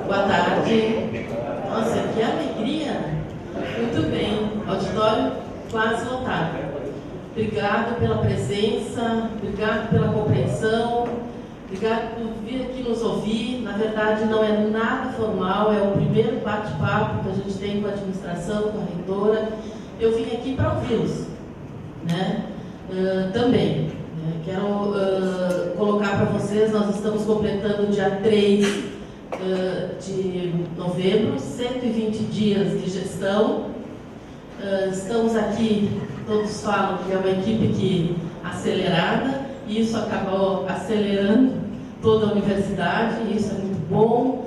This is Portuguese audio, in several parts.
Boa tarde. Nossa, que alegria! Muito bem, auditório quase lotado. Obrigado pela presença, obrigado pela compreensão, obrigado por vir aqui nos ouvir. Na verdade, não é nada formal, é o primeiro bate-papo que a gente tem com a administração, com a reitora. Eu vim aqui para ouvi-los, né? Também. Quero colocar para vocês, nós estamos completando dia 3 de novembro, 120 dias de gestão. Estamos aqui, todos falam que é uma equipe acelerada, e isso acabou acelerando toda a universidade, e isso é muito bom.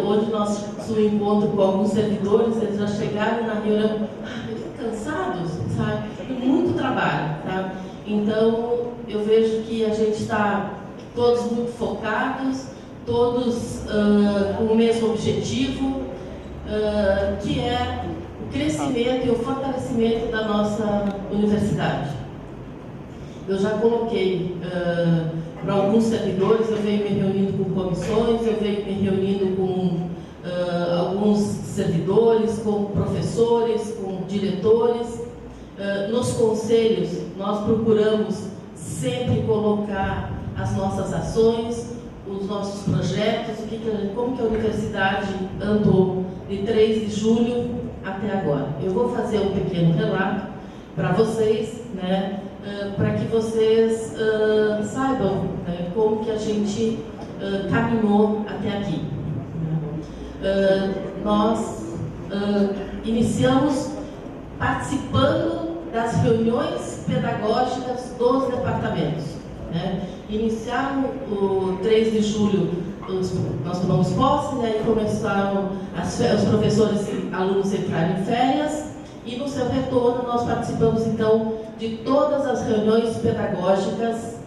Hoje nós tivemos um encontro com alguns servidores, eles já chegaram na reunião cansados, sabe? Muito trabalho, tá? Então, eu vejo que a gente está todos muito focados, todos com o mesmo objetivo, que é o crescimento e o fortalecimento da nossa universidade. Eu já coloquei para alguns servidores, eu venho me reunindo com comissões, eu venho me reunindo com alguns servidores, com professores, com diretores. Nos conselhos, nós procuramos sempre colocar as nossas ações, os nossos projetos, como que a universidade andou de 3 de julho até agora. Eu vou fazer um pequeno relato para vocês, né, para que vocês saibam, né, como que a gente caminhou até aqui. Nós iniciamos participando das reuniões pedagógicas dos departamentos, né? Iniciaram o 3 de julho, nós tomamos posse, né? E começaram os professores e alunos entrarem em férias, e no seu retorno nós participamos então de todas as reuniões pedagógicas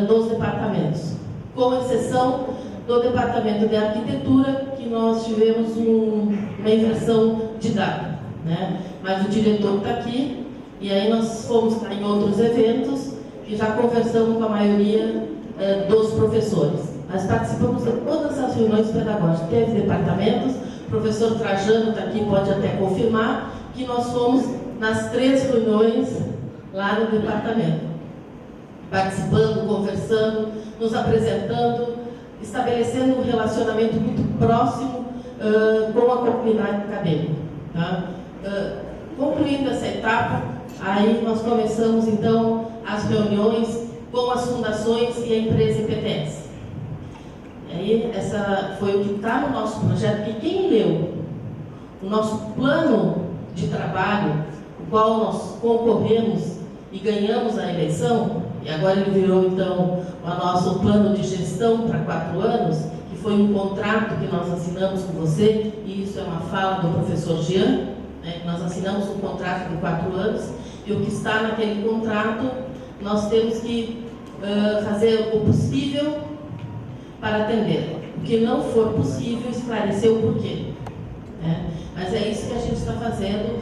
dos departamentos, com exceção do departamento de arquitetura, que nós tivemos uma inversão de data, né? Mas o diretor está aqui, e aí nós fomos em outros eventos e já conversamos com a maioria dos professores. Nós participamos de todas as reuniões pedagógicas, teve departamentos, o professor Trajano está aqui, pode até confirmar, que nós fomos nas 3 reuniões lá no departamento, participando, conversando, nos apresentando, estabelecendo um relacionamento muito próximo com a comunidade acadêmica. Tá? Concluindo essa etapa, aí nós começamos então as reuniões com as fundações e a empresa IPTS. E aí essa foi o que está no nosso projeto, e quem leu o nosso plano de trabalho, o qual nós concorremos e ganhamos a eleição, e agora ele virou então o nosso plano de gestão para 4 anos, que foi um contrato que nós assinamos com você, e isso é uma fala do professor Jean, né? Nós assinamos um contrato de 4 anos, e o que está naquele contrato, nós temos que fazer o possível para atender. O que não for possível, esclarecer o porquê, né? Mas é isso que a gente está fazendo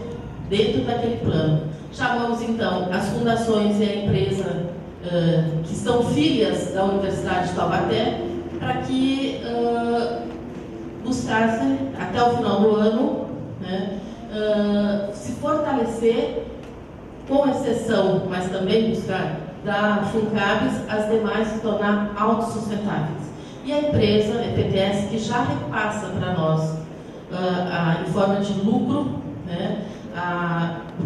dentro daquele plano. Chamamos então as fundações e a empresa que são filhas da Universidade de Taubaté, para que buscassem até o final do ano, né, se fortalecer, com exceção, mas também buscar da FUNCABES, as demais se tornar autossustentáveis. E a empresa, a EPTS, que já repassa para nós em forma de lucro, né,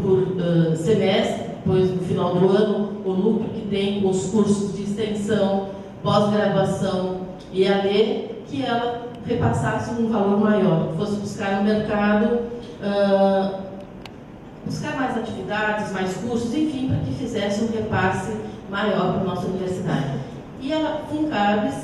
por semestre, depois no final do ano, o lucro que tem com os cursos de extensão, pós-graduação e AD, que ela repassasse um valor maior, fosse buscar no mercado, buscar mais atividades, mais cursos, enfim, para que fizesse um repasse maior para a nossa universidade. E a FUNCABES,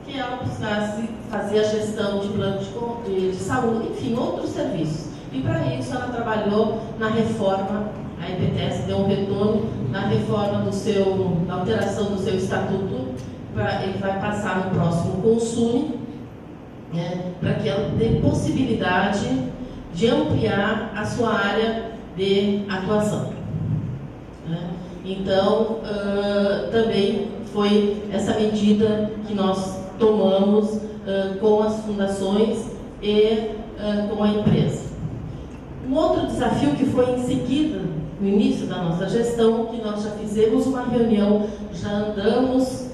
que ela buscasse fazer a gestão de plano de saúde, enfim, outros serviços. E para isso ela trabalhou na reforma, a EPTS deu um retorno na reforma na alteração do seu estatuto, ele vai passar no próximo Consune, né, para que ela tenha possibilidade de ampliar a sua área de atuação. Né? Então, também foi essa medida que nós tomamos com as fundações e com a empresa. Um outro desafio que foi em seguida, no início da nossa gestão, que nós já fizemos uma reunião, já andamos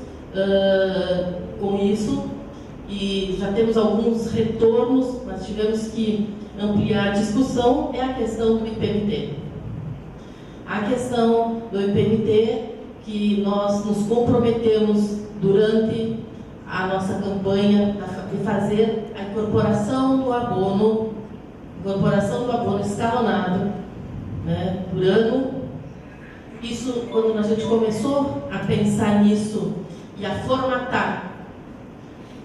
com isso e já temos alguns retornos, mas tivemos que ampliar a discussão, é a questão do IPMT. A questão do IPMT, que nós nos comprometemos durante a nossa campanha de fazer a incorporação do abono escalonado, né, por ano. Isso, quando a gente começou a pensar nisso e a formatar,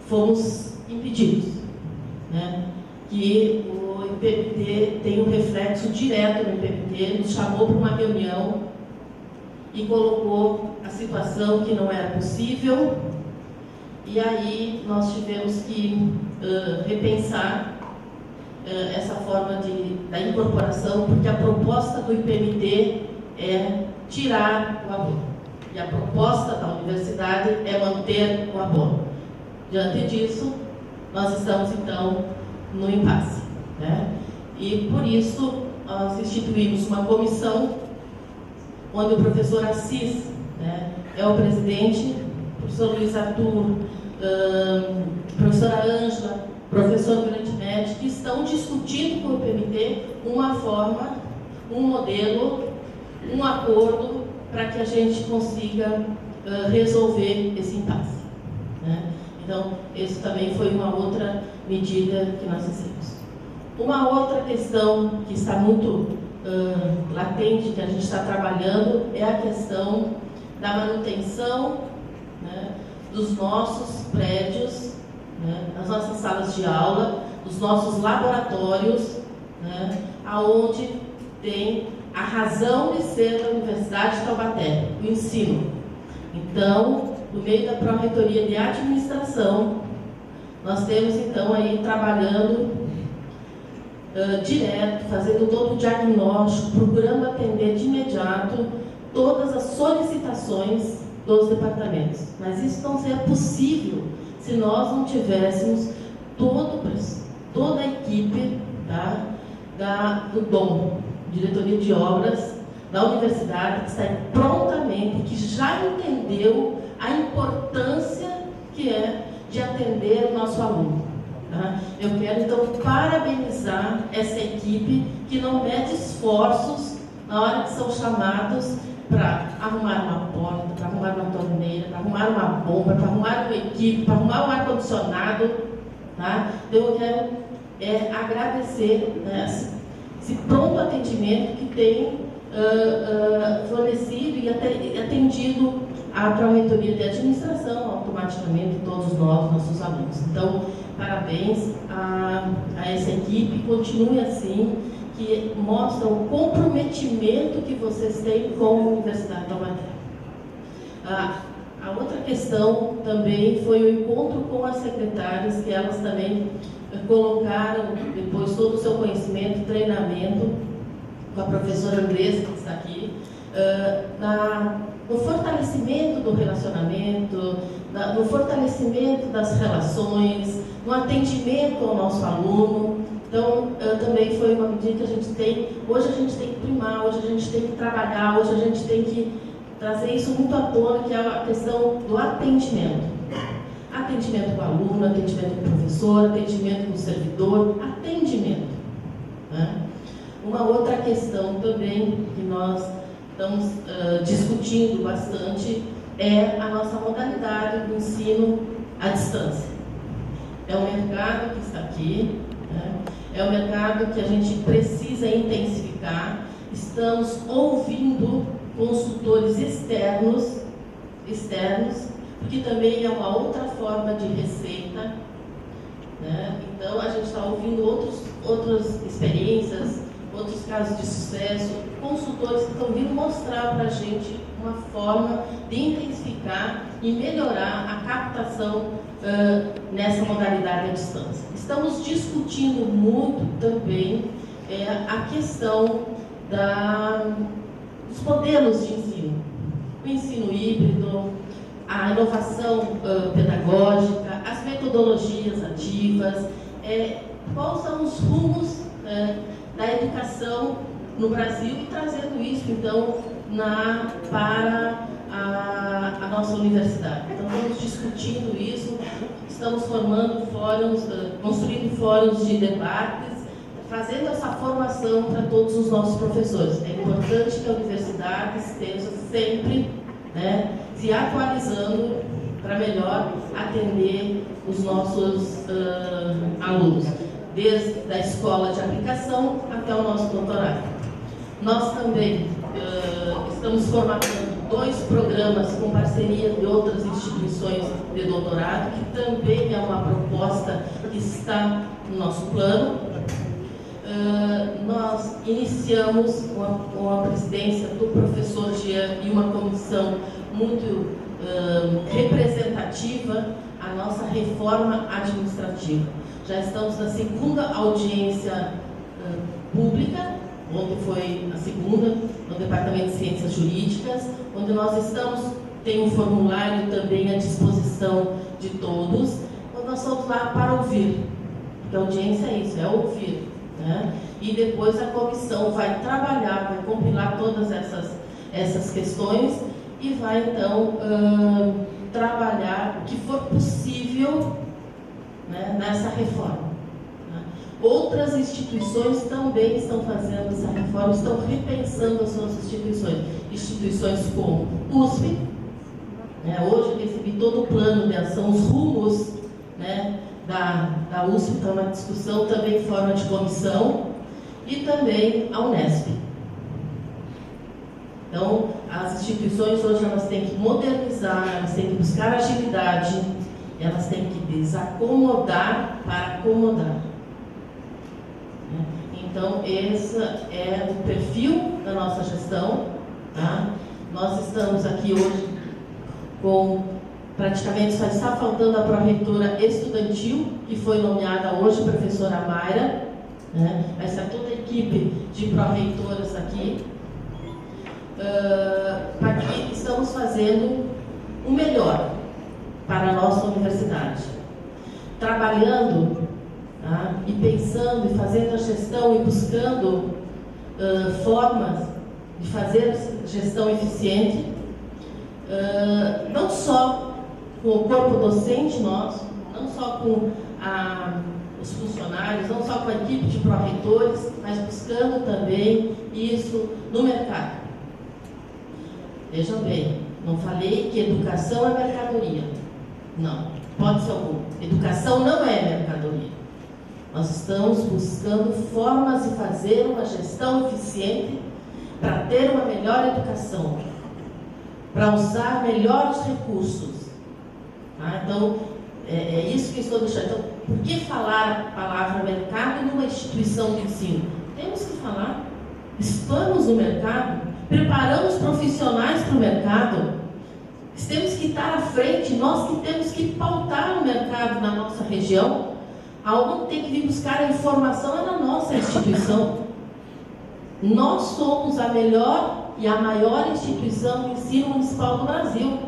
fomos impedidos, né, que o IPMT tem um reflexo direto no IPMT, nos chamou para uma reunião e colocou a situação que não era possível, e aí nós tivemos que repensar essa forma da incorporação, porque a proposta do IPMT é tirar o abono, e a proposta da universidade é manter o abono. Diante disso, nós estamos então no impasse, né? E por isso nós instituímos uma comissão onde o professor Assis, né, é o presidente, o professor Luiz Arthur, professora Ângela, professor Grandinetti, que estão discutindo com o IPMT uma forma, um modelo, um acordo para que a gente consiga resolver esse impasse, né? Então, isso também foi uma outra medida que nós fizemos. Uma outra questão que está muito latente, que a gente está trabalhando, é a questão da manutenção, né, dos nossos prédios, né, das nossas salas de aula, dos nossos laboratórios, né, aonde tem a razão de ser da Universidade de Taubaté, o ensino. Então, no meio da Pró-Reitoria de Administração, nós temos então aí trabalhando direto, fazendo todo o diagnóstico, procurando atender de imediato todas as solicitações dos departamentos. Mas isso não seria possível se nós não tivéssemos toda a equipe, tá, do DOM, Diretoria de Obras da Universidade, que está prontamente, que já entendeu a importância que é de atender o nosso aluno. Tá? Eu quero então parabenizar essa equipe que não mede esforços na hora que são chamados para arrumar uma porta, para arrumar uma torneira, para arrumar uma bomba, para arrumar uma equipe, para arrumar um ar-condicionado. Tá? Então eu quero agradecer, né, esse pronto atendimento que tem fornecido e atendido a Pró-Reitoria de Administração, automaticamente todos nós, nossos alunos. Então, parabéns a essa equipe, continue assim, que mostra o comprometimento que vocês têm com a Universidade de Taubaté. A outra questão também foi o encontro com as secretárias, que elas também colocaram depois todo o seu conhecimento, treinamento, com a professora Andressa, que está aqui, no fortalecimento do relacionamento, no fortalecimento das relações, no atendimento ao nosso aluno. Então, também foi uma medida que a gente tem, hoje a gente tem que primar, hoje a gente tem que trabalhar, hoje a gente tem que trazer isso muito à tona, que é a questão do atendimento. Atendimento com o aluno, atendimento com o professor, atendimento com o servidor, atendimento. Né? Uma outra questão também que nós estamos discutindo bastante é a nossa modalidade do ensino à distância. É um mercado que está aqui, né? É um mercado que a gente precisa intensificar. Estamos ouvindo consultores externos, porque também é uma outra forma de receita, né? Então a gente está ouvindo outras experiências, outros casos de sucesso, consultores que estão vindo mostrar para a gente uma forma de intensificar e melhorar a captação nessa modalidade à distância. Estamos discutindo muito também a questão dos modelos de ensino, o ensino híbrido, a inovação pedagógica, as metodologias ativas, quais são os rumos da educação no Brasil e trazendo isso, então, para a nossa universidade. Então, estamos discutindo isso, estamos formando fóruns, construindo fóruns de debates, fazendo essa formação para todos os nossos professores. É importante que a universidade esteja sempre se atualizando para melhor atender os nossos alunos, desde a escola de aplicação até o nosso doutorado. Nós também estamos formatando 2 programas com parceria de outras instituições de doutorado, que também é uma proposta que está no nosso plano. Nós iniciamos com a presidência do professor Jean e uma comissão muito representativa a nossa reforma administrativa. Já estamos na 2ª audiência pública, ontem foi a 2ª, no Departamento de Ciências Jurídicas, onde nós tem um formulário também à disposição de todos, onde nós estamos lá para ouvir, porque a audiência é isso, é ouvir. E depois a comissão vai trabalhar, vai compilar todas essas questões e vai então trabalhar o que for possível nessa reforma. Outras instituições também estão fazendo essa reforma, estão repensando as suas instituições como USP. Hoje eu recebi todo o plano de ação, os rumos da USP, está uma discussão também em forma de comissão, e também a Unesp. Então, as instituições hoje elas têm que modernizar, elas têm que buscar agilidade, elas têm que desacomodar para acomodar. Então, esse é o perfil da nossa gestão. Nós estamos aqui hoje praticamente só está faltando a pró-reitora estudantil, que foi nomeada hoje, a professora Mayra. Vai estar toda a equipe de pró-reitoras aqui. Aqui estamos fazendo o melhor para a nossa universidade. Trabalhando e pensando e fazendo a gestão e buscando formas de fazer gestão eficiente, não só com o corpo docente nosso, não só com os funcionários, não só com a equipe de pró-reitores, mas buscando também isso no mercado. Vejam bem, não falei que educação é mercadoria. Não, pode ser algum. Educação não é mercadoria. Nós estamos buscando formas de fazer uma gestão eficiente para ter uma melhor educação, para usar melhor os recursos. Então, é isso que estou deixando. Então, por que falar a palavra mercado numa instituição de ensino? Temos que falar. Estamos no mercado, preparamos profissionais para o mercado, temos que estar à frente, nós que temos que pautar o mercado na nossa região. Alguém tem que vir buscar a informação na nossa instituição. Nós somos a melhor e a maior instituição de ensino municipal do Brasil.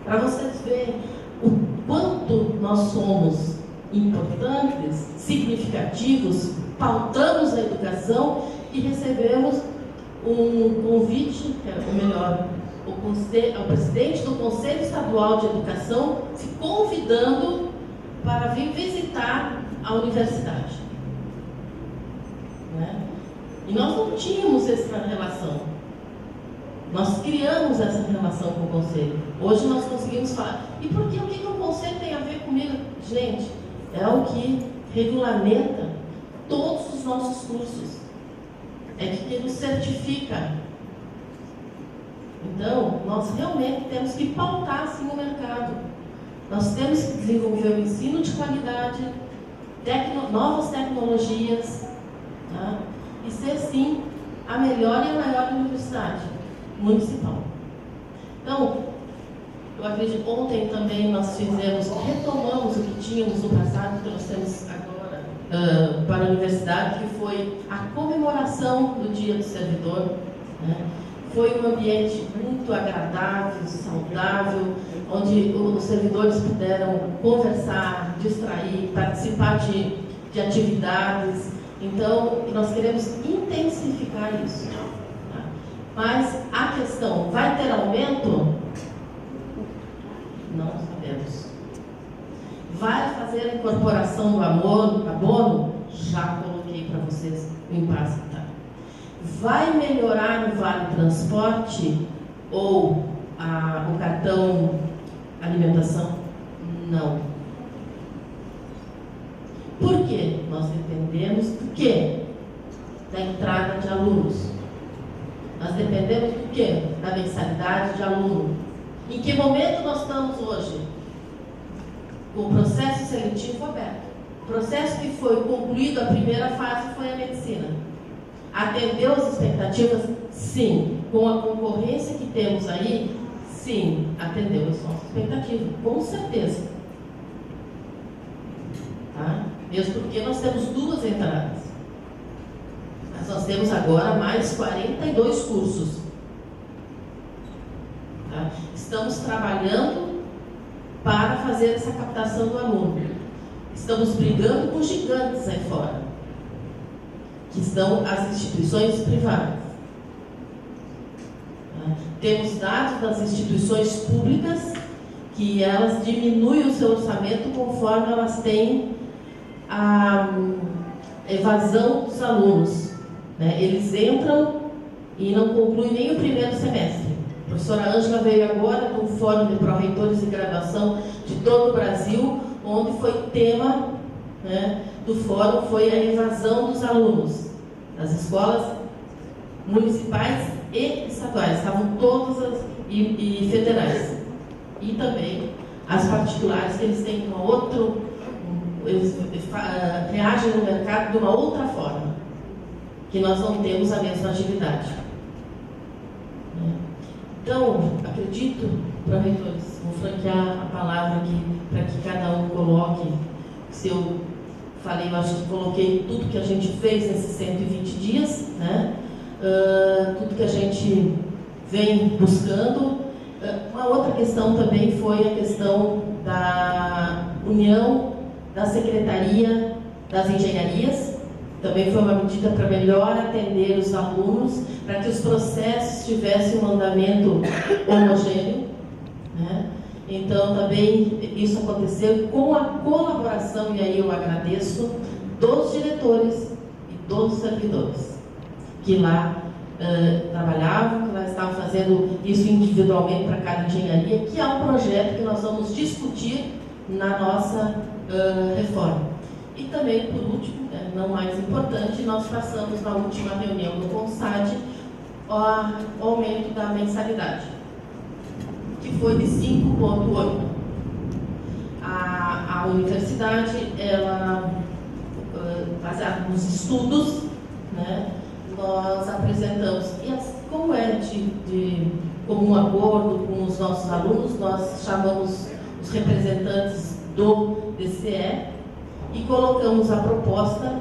Para vocês verem o quanto nós somos importantes, significativos, pautamos a educação e recebemos um convite, o presidente do Conselho Estadual de Educação se convidando para vir visitar a universidade. E nós não tínhamos essa relação. Nós criamos essa relação com o Conselho. Hoje nós conseguimos falar. E por que? O que o Conselho tem a ver comigo? Gente, é o que regulamenta todos os nossos cursos. É que nos certifica. Então, nós realmente temos que pautar assim o mercado. Nós temos que desenvolver o ensino de qualidade, novas tecnologias, e ser, sim, a melhor e a maior universidade municipal. Então, eu acredito, ontem também nós retomamos o que tínhamos no passado, que nós temos agora para a universidade, que foi a comemoração do Dia do Servidor. Foi um ambiente muito agradável, saudável, onde os servidores puderam conversar, distrair, participar de atividades. Então, nós queremos intensificar isso. Tá? Mas a questão, vai ter aumento? Não sabemos. Vai fazer a incorporação do abono? Já coloquei para vocês o impasse que está. Vai melhorar o Vale Transporte ou o cartão alimentação? Não. Por quê? Nós dependemos do quê? Da entrada de alunos. Nós dependemos do quê? Da mensalidade de aluno. Em que momento nós estamos hoje? O processo seletivo aberto. O processo que foi concluído, a primeira fase foi a medicina. Atendeu as expectativas? Sim. Com a concorrência que temos aí, sim, atendeu as nossas expectativas, com certeza. Tá? Mesmo porque nós temos 2 entradas. Mas nós temos agora mais 42 cursos. Tá? Estamos trabalhando para fazer essa captação do aluno. Estamos brigando com gigantes aí fora, que são as instituições privadas. Tá? Temos dados das instituições públicas que elas diminuem o seu orçamento conforme elas têm a evasão dos alunos. Né? Eles entram e não concluem nem o primeiro semestre. A professora Ângela veio agora do Fórum de Pró-Reitores de Graduação de todo o Brasil, onde foi tema, né, do fórum foi a evasão dos alunos das escolas municipais e estaduais, estavam todas e federais, e também as particulares, que eles têm eles reagem no mercado de uma outra forma, que nós não temos a mesma agilidade. Então, acredito, pró-reitores, vou franquear a palavra aqui para que cada um coloque. Se eu falei, eu acho que coloquei tudo que a gente fez nesses 120 dias, né? Tudo que a gente vem buscando. Uma outra questão também foi a questão da união da Secretaria das Engenharias. Também foi uma medida para melhor atender os alunos, para que os processos tivessem um andamento homogêneo. Né? Então, também isso aconteceu com a colaboração, e aí eu agradeço, dos diretores e dos servidores, que lá trabalhavam, que lá estavam fazendo isso individualmente para cada engenharia, que é um projeto que nós vamos discutir na nossa reforma. E também, por último, não mais importante, nós passamos na última reunião do CONSAD o aumento da mensalidade, que foi de 5,8. A universidade, ela, baseada nos estudos, né, nós apresentamos, e como é de comum acordo com os nossos alunos, nós chamamos os representantes do DCE e colocamos a proposta,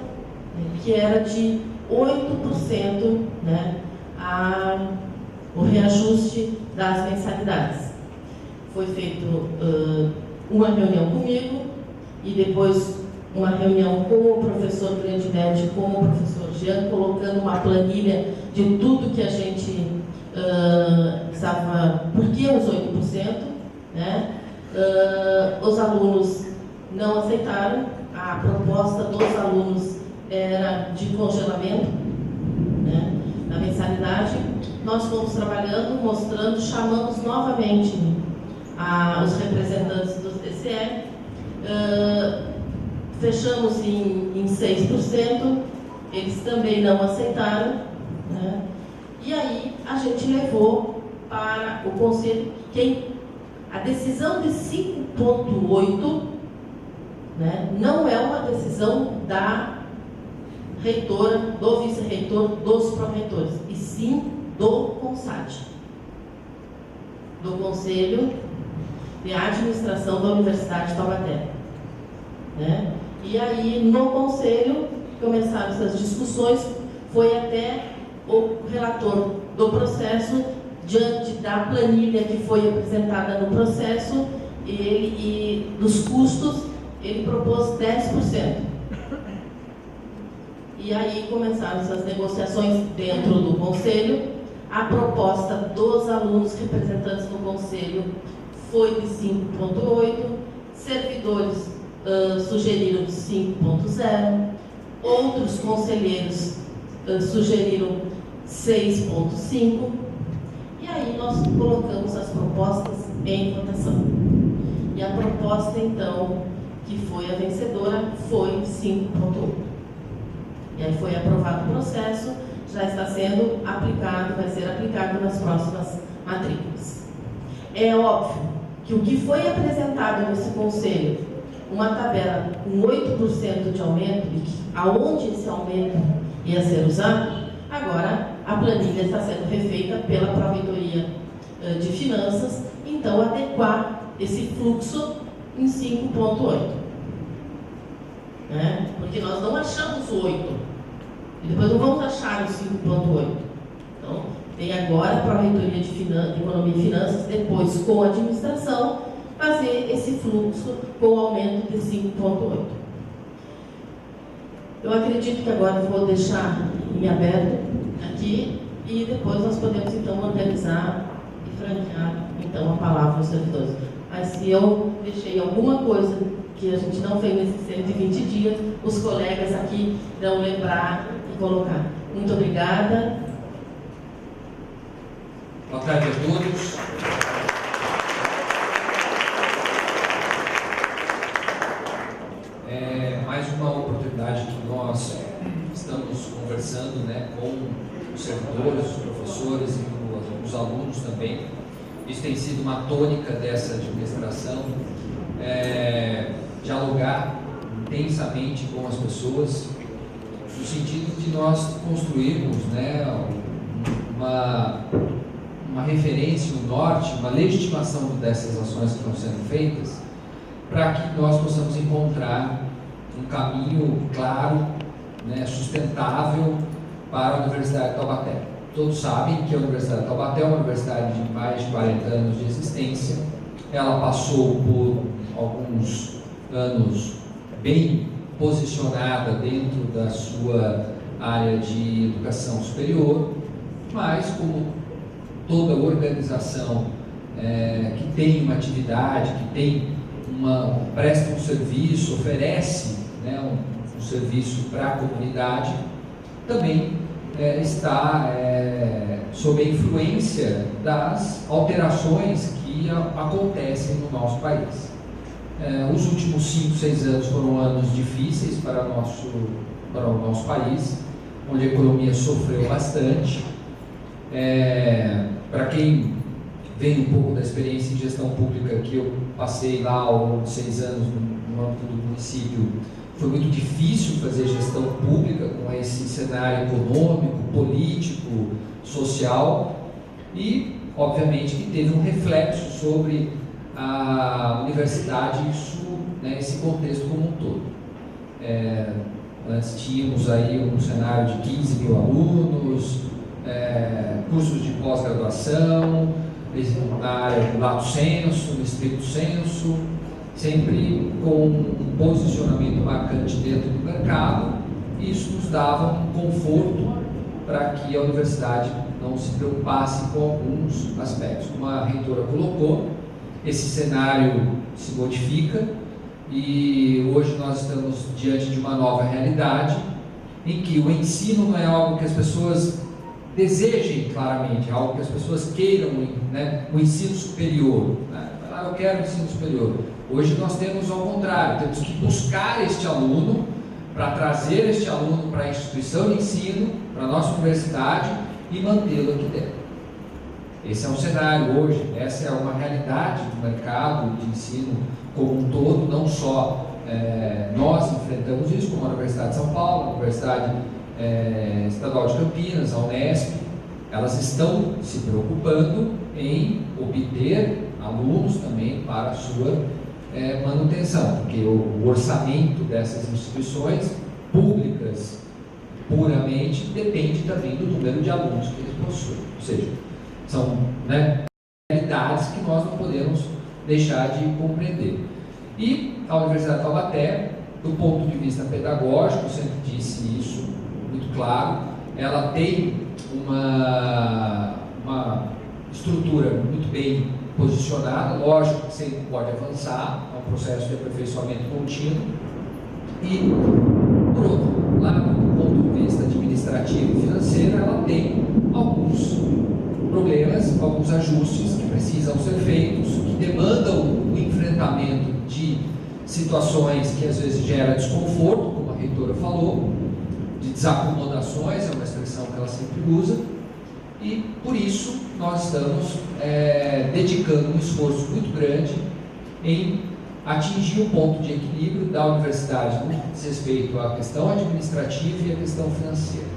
que era de 8%, né, o reajuste das mensalidades. Foi feito uma reunião comigo e depois uma reunião com o professor Grandinetti, com o professor Jean, colocando uma planilha de tudo que a gente precisava, por que os 8%, né? Os alunos não aceitaram. A proposta dos alunos era de congelamento, né, na mensalidade. Nós fomos trabalhando, mostrando, chamamos novamente os representantes do DCE, fechamos em 6%, eles também não aceitaram, né, e aí a gente levou para o conselho, a decisão de 5,8%, né, não é uma decisão da reitora, do vice-reitor, dos pró-reitores, e sim do CONSAD, do Conselho de Administração da Universidade de Taubaté. Né? E aí, no Conselho, começaram essas discussões, foi até o relator do processo, diante da planilha que foi apresentada no processo, e dos custos, ele propôs 10%. E aí começaram essas negociações dentro do Conselho. A proposta dos alunos representantes do Conselho foi de 5,8%, servidores sugeriram 5,0%, outros conselheiros sugeriram 6,5%, e aí nós colocamos as propostas em votação. E a proposta, então, que foi a vencedora, foi 5,8%. E aí foi aprovado o processo, já está sendo aplicado, vai ser aplicado nas próximas matrículas. É óbvio que o que foi apresentado nesse conselho, uma tabela com 8% de aumento, e aonde esse aumento ia ser usado, agora a planilha está sendo refeita pela Pró-Reitoria de Finanças, então adequar esse fluxo em 5,8%. Né? Porque nós não achamos o 8%, e depois não vamos achar o 5,8%. Então, tem agora a Pró-Reitoria de Economia e Finanças, depois com a administração, fazer esse fluxo com o aumento de 5,8%. Eu acredito que agora eu vou deixar em aberto aqui, e depois nós podemos então organizar e franquear então a palavra aos servidores. Mas se eu deixei alguma coisa que a gente não fez nesses 120 dias, os colegas aqui irão lembrar e colocar. Muito obrigada. Boa tarde a todos. Mais uma oportunidade que nós estamos conversando, né, com os servidores, os professores e os alunos também. Isso tem sido uma tônica dessa administração, dialogar intensamente com as pessoas, no sentido de nós construirmos, né, uma referência, um norte, uma legitimação dessas ações que estão sendo feitas, para que nós possamos encontrar um caminho claro, né, sustentável para a Universidade de Taubaté. Todos sabem que a Universidade de Taubaté é uma universidade de mais de 40 anos de existência. Ela passou por alguns anos bem posicionada dentro da sua área de educação superior, mas como toda organização que tem uma atividade, que tem presta um serviço, oferece, né, um serviço para a comunidade, também está sob a influência das alterações que acontecem no nosso país. Os últimos 5, 6 anos foram anos difíceis para o nosso país, onde a economia sofreu bastante. Para quem vem um pouco da experiência em gestão pública, que eu passei lá ao longo de 6 anos no âmbito do município, foi muito difícil fazer gestão pública com esse cenário econômico, político, social, e obviamente que teve um reflexo sobre a universidade, isso, né, esse contexto como um todo. Nós tínhamos aí um cenário de 15 mil alunos, cursos de pós-graduação, na área do lato sensu, no estricto sensu, sempre com um posicionamento marcante dentro do mercado. Isso nos dava um conforto para que a universidade não se preocupasse com alguns aspectos. Como a reitora colocou, esse cenário se modifica e hoje nós estamos diante de uma nova realidade em que o ensino não é algo que as pessoas desejem claramente, é algo que as pessoas queiram, né, o ensino superior, né? Eu quero ensino superior. Hoje nós temos ao contrário, temos que buscar este aluno para trazer este aluno para a instituição de ensino, para a nossa universidade e mantê-lo aqui dentro. Esse é um cenário hoje, essa é uma realidade do mercado de ensino como um todo, não só nós enfrentamos isso, como a Universidade de São Paulo, a Universidade Estadual de Campinas, a Unesp, elas estão se preocupando em obter alunos também para a sua manutenção, porque o orçamento dessas instituições públicas puramente, depende também do número de alunos que eles possuem. Ou seja, são, né, realidades que nós não podemos deixar de compreender. E a Universidade de Taubaté, do ponto de vista pedagógico, eu sempre disse isso muito claro, ela tem uma estrutura muito bem posicionada, lógico que sempre pode avançar, é um processo de aperfeiçoamento contínuo. E, por outro lado, do ponto de vista administrativo e financeiro, ela tem alguns problemas, alguns ajustes que precisam ser feitos, que demandam o enfrentamento de situações que às vezes geram desconforto, como a reitora falou, de desacomodações, é uma expressão que ela sempre usa, e por isso nós estamos dedicando um esforço muito grande em atingir um ponto de equilíbrio da universidade no que diz respeito à questão administrativa e à questão financeira.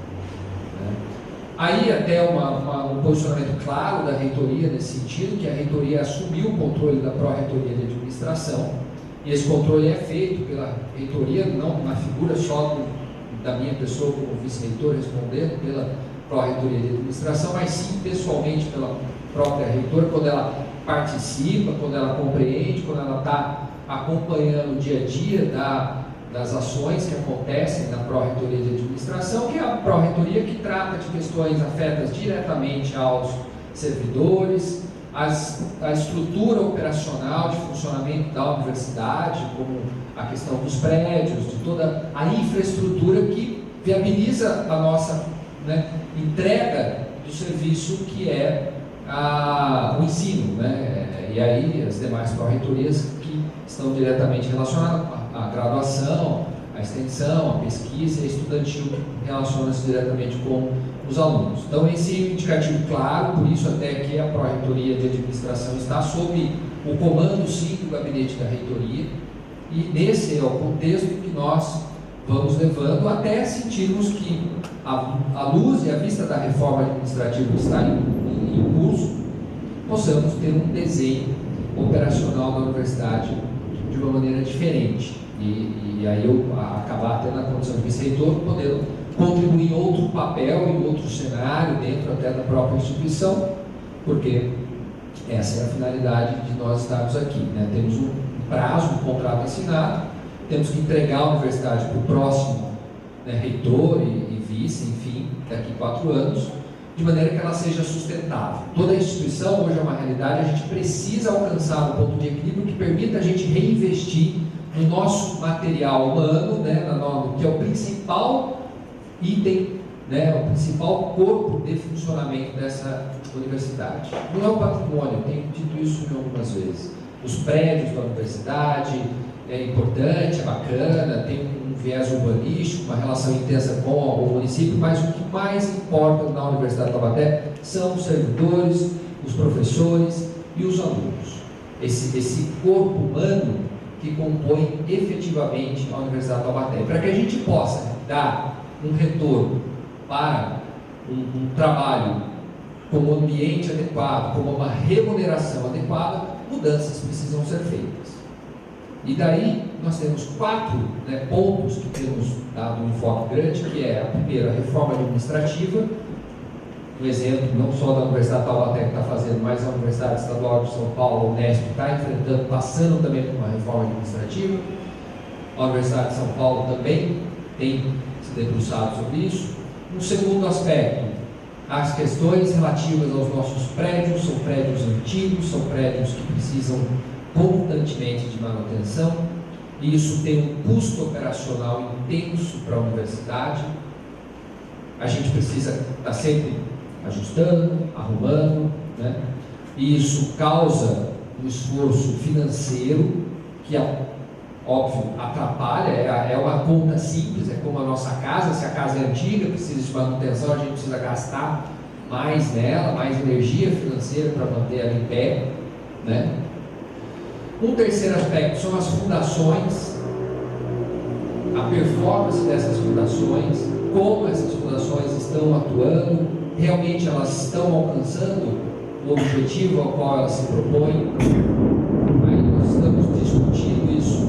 Aí até um posicionamento claro da reitoria nesse sentido, que a reitoria assumiu o controle da pró-reitoria de administração, e esse controle é feito pela reitoria, não na figura só da minha pessoa como vice-reitor respondendo pela pró-reitoria de administração, mas sim pessoalmente pela própria reitora, quando ela participa, quando ela compreende, quando ela está acompanhando o dia a dia das ações que acontecem na pró-reitoria de administração, que é a pró-reitoria que trata de questões afetas diretamente aos servidores, a estrutura operacional de funcionamento da universidade, como a questão dos prédios, de toda a infraestrutura que viabiliza a nossa, né, entrega do serviço que é o ensino, né? E aí as demais pró-reitorias que estão diretamente relacionadas à graduação, à extensão, à pesquisa e estudantil relaciona-se diretamente com os alunos. Então esse é um indicativo claro, por isso até que a pró-reitoria de administração está sob o comando sim do gabinete da reitoria, e nesse é o contexto que nós vamos levando até sentirmos que à luz e à vista da reforma administrativa que está em curso, possamos ter um desenho operacional da universidade de uma maneira diferente. E aí eu acabar tendo a condição de vice-reitor, podendo contribuir em outro papel, em outro cenário, dentro até da própria instituição, porque essa é a finalidade de nós estarmos aqui, né? Temos um prazo, um contrato assinado, temos que entregar a universidade para o próximo, né, reitor e vice, enfim, daqui a 4 anos, de maneira que ela seja sustentável. Toda a instituição hoje é uma realidade, a gente precisa alcançar um ponto de equilíbrio que permita a gente reinvestir no nosso material humano, né, que é o principal item, né, o principal corpo de funcionamento dessa universidade. Não é o patrimônio, eu tenho dito isso algumas vezes. Os prédios da universidade é importante, é bacana, tem um viés urbanístico, uma relação intensa com o município, mas o que mais importa na Universidade de Taubaté são os servidores, os professores e os alunos. Esse corpo humano que compõe efetivamente a Universidade de Taubaté. Para que a gente possa dar um retorno para um trabalho com um ambiente adequado, com uma remuneração adequada, mudanças precisam ser feitas. E daí nós temos 4, né, pontos que temos dado um enfoque grande, que é a primeira, a reforma administrativa, um exemplo não só da Universidade de Taubaté que está fazendo, mas a Universidade Estadual de São Paulo, a Unesp, está enfrentando, passando também por uma reforma administrativa. A Universidade de São Paulo também tem se debruçado sobre isso. Um segundo aspecto, as questões relativas aos nossos prédios, são prédios antigos, são prédios que precisam constantemente de manutenção, e isso tem um custo operacional intenso para a universidade. A gente precisa estar sempre ajustando, arrumando, né? E isso causa um esforço financeiro que, óbvio, atrapalha, é uma conta simples, é como a nossa casa. Se a casa é antiga, precisa de manutenção, a gente precisa gastar mais nela, mais energia financeira para manter ela em pé, né? Um terceiro aspecto são as fundações, a performance dessas fundações, como essas fundações estão atuando, realmente elas estão alcançando o objetivo ao qual elas se propõem. Aí nós estamos discutindo isso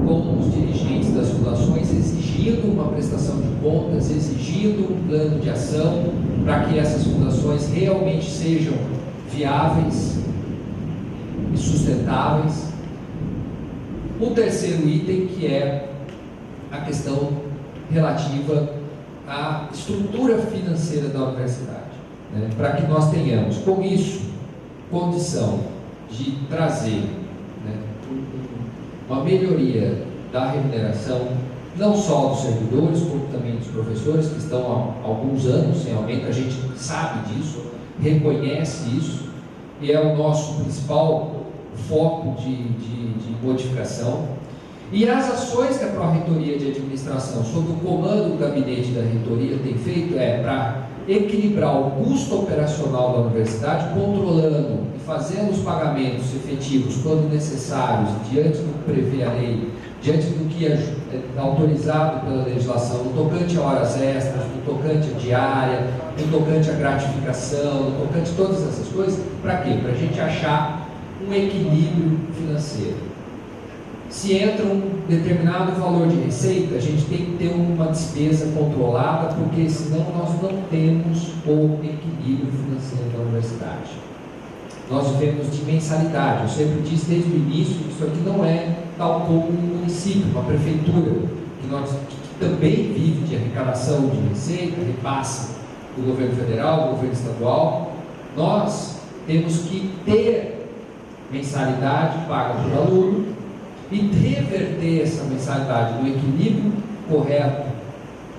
com os dirigentes das fundações fundações exigindo uma prestação de contas, exigindo um plano de ação para que essas fundações realmente sejam viáveis e sustentáveis. O terceiro item, que é a questão relativa à estrutura financeira da universidade, né? Para que nós tenhamos, com isso, condição de trazer, né, uma melhoria da remuneração, não só dos servidores, como também dos professores, que estão há alguns anos sem aumento. A gente sabe disso, reconhece isso, e é o nosso principal foco de modificação. E as ações que a Pró-Reitoria de Administração, sob o comando do gabinete da reitoria, tem feito para equilibrar o custo operacional da universidade, controlando e fazendo os pagamentos efetivos quando necessários, diante do que prevê a lei, diante do que é autorizado pela legislação, no tocante a horas extras, no tocante a diária, no tocante a gratificação, no tocante a todas essas coisas. Para quê? Para a gente achar um equilíbrio financeiro. Se entra um determinado valor de receita, a gente tem que ter uma despesa controlada, porque senão nós não temos o equilíbrio financeiro da universidade. Nós vivemos de mensalidade. Eu sempre disse desde o início que isso aqui não é tal como um município, uma prefeitura, que também vive de arrecadação de receita, repasse do governo federal, do governo estadual. Nós temos que ter mensalidade paga por aluno e reverter essa mensalidade no equilíbrio correto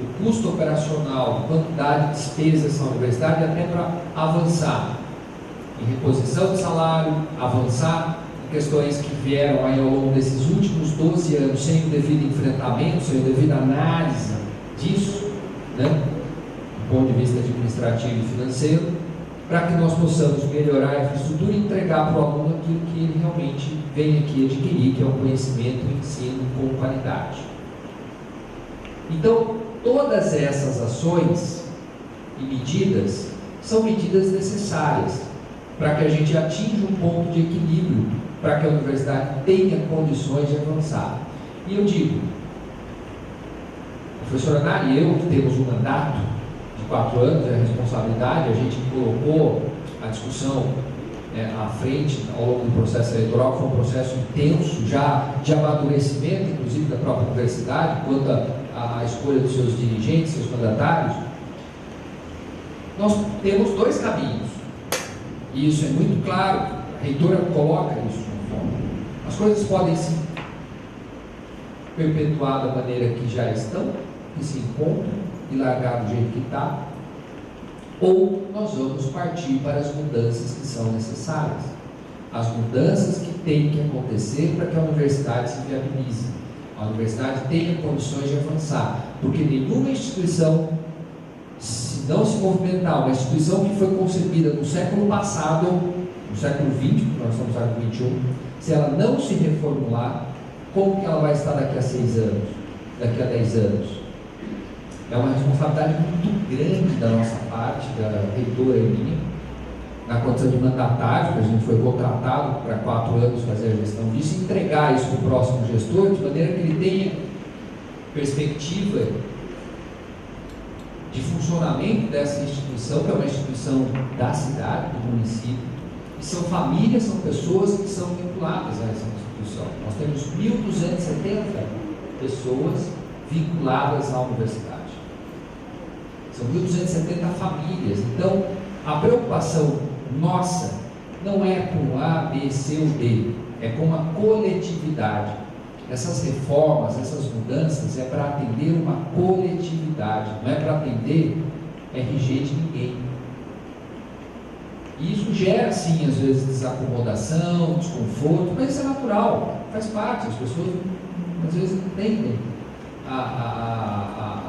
do custo operacional, de quantidade de despesas na universidade, até para avançar em reposição de salário, avançar em questões que vieram aí ao longo desses últimos 12 anos sem o devido enfrentamento, sem a devida análise disso, né, do ponto de vista administrativo e financeiro, para que nós possamos melhorar a infraestrutura e entregar para o aluno aquilo que ele realmente vem aqui adquirir, que é o conhecimento e o ensino com qualidade. Então, todas essas ações e medidas são medidas necessárias para que a gente atinja um ponto de equilíbrio, para que a universidade tenha condições de avançar. E eu digo, a professora Ana e eu, que temos um mandato de 4 anos, é a responsabilidade, a gente colocou a discussão à frente ao longo do processo eleitoral, que foi um processo intenso, já de amadurecimento, inclusive da própria universidade, quanto à escolha dos seus dirigentes, seus mandatários. Nós temos 2 caminhos, e isso é muito claro, a reitora coloca isso na forma. As coisas podem se perpetuar da maneira que já estão, que se encontram, e largar do jeito que está, ou nós vamos partir para as mudanças que são necessárias, as mudanças que têm que acontecer para que a universidade se viabilize, a universidade tenha condições de avançar, porque nenhuma instituição, se não se movimentar, uma instituição que foi concebida no século passado, no século XX, nós estamos no século XXI, se ela não se reformular, como que ela vai estar daqui a 6 anos, daqui a 10 anos? É uma responsabilidade muito grande da nossa parte, da reitora e minha, na condição de mandatário, que a gente foi contratado para 4 anos fazer a gestão disso, e entregar isso para o próximo gestor, de maneira que ele tenha perspectiva de funcionamento dessa instituição, que é uma instituição da cidade, do município, e são famílias, são pessoas que são vinculadas a essa instituição. Nós temos 1.270 pessoas vinculadas à universidade. São 1.270 famílias. Então, a preocupação nossa não é com A, B, C ou D, é com uma coletividade. Essas reformas, essas mudanças é para atender uma coletividade, não é para atender RG de ninguém. E isso gera, sim, às vezes, desacomodação, desconforto, mas isso é natural, faz parte. As pessoas, às vezes, não entendem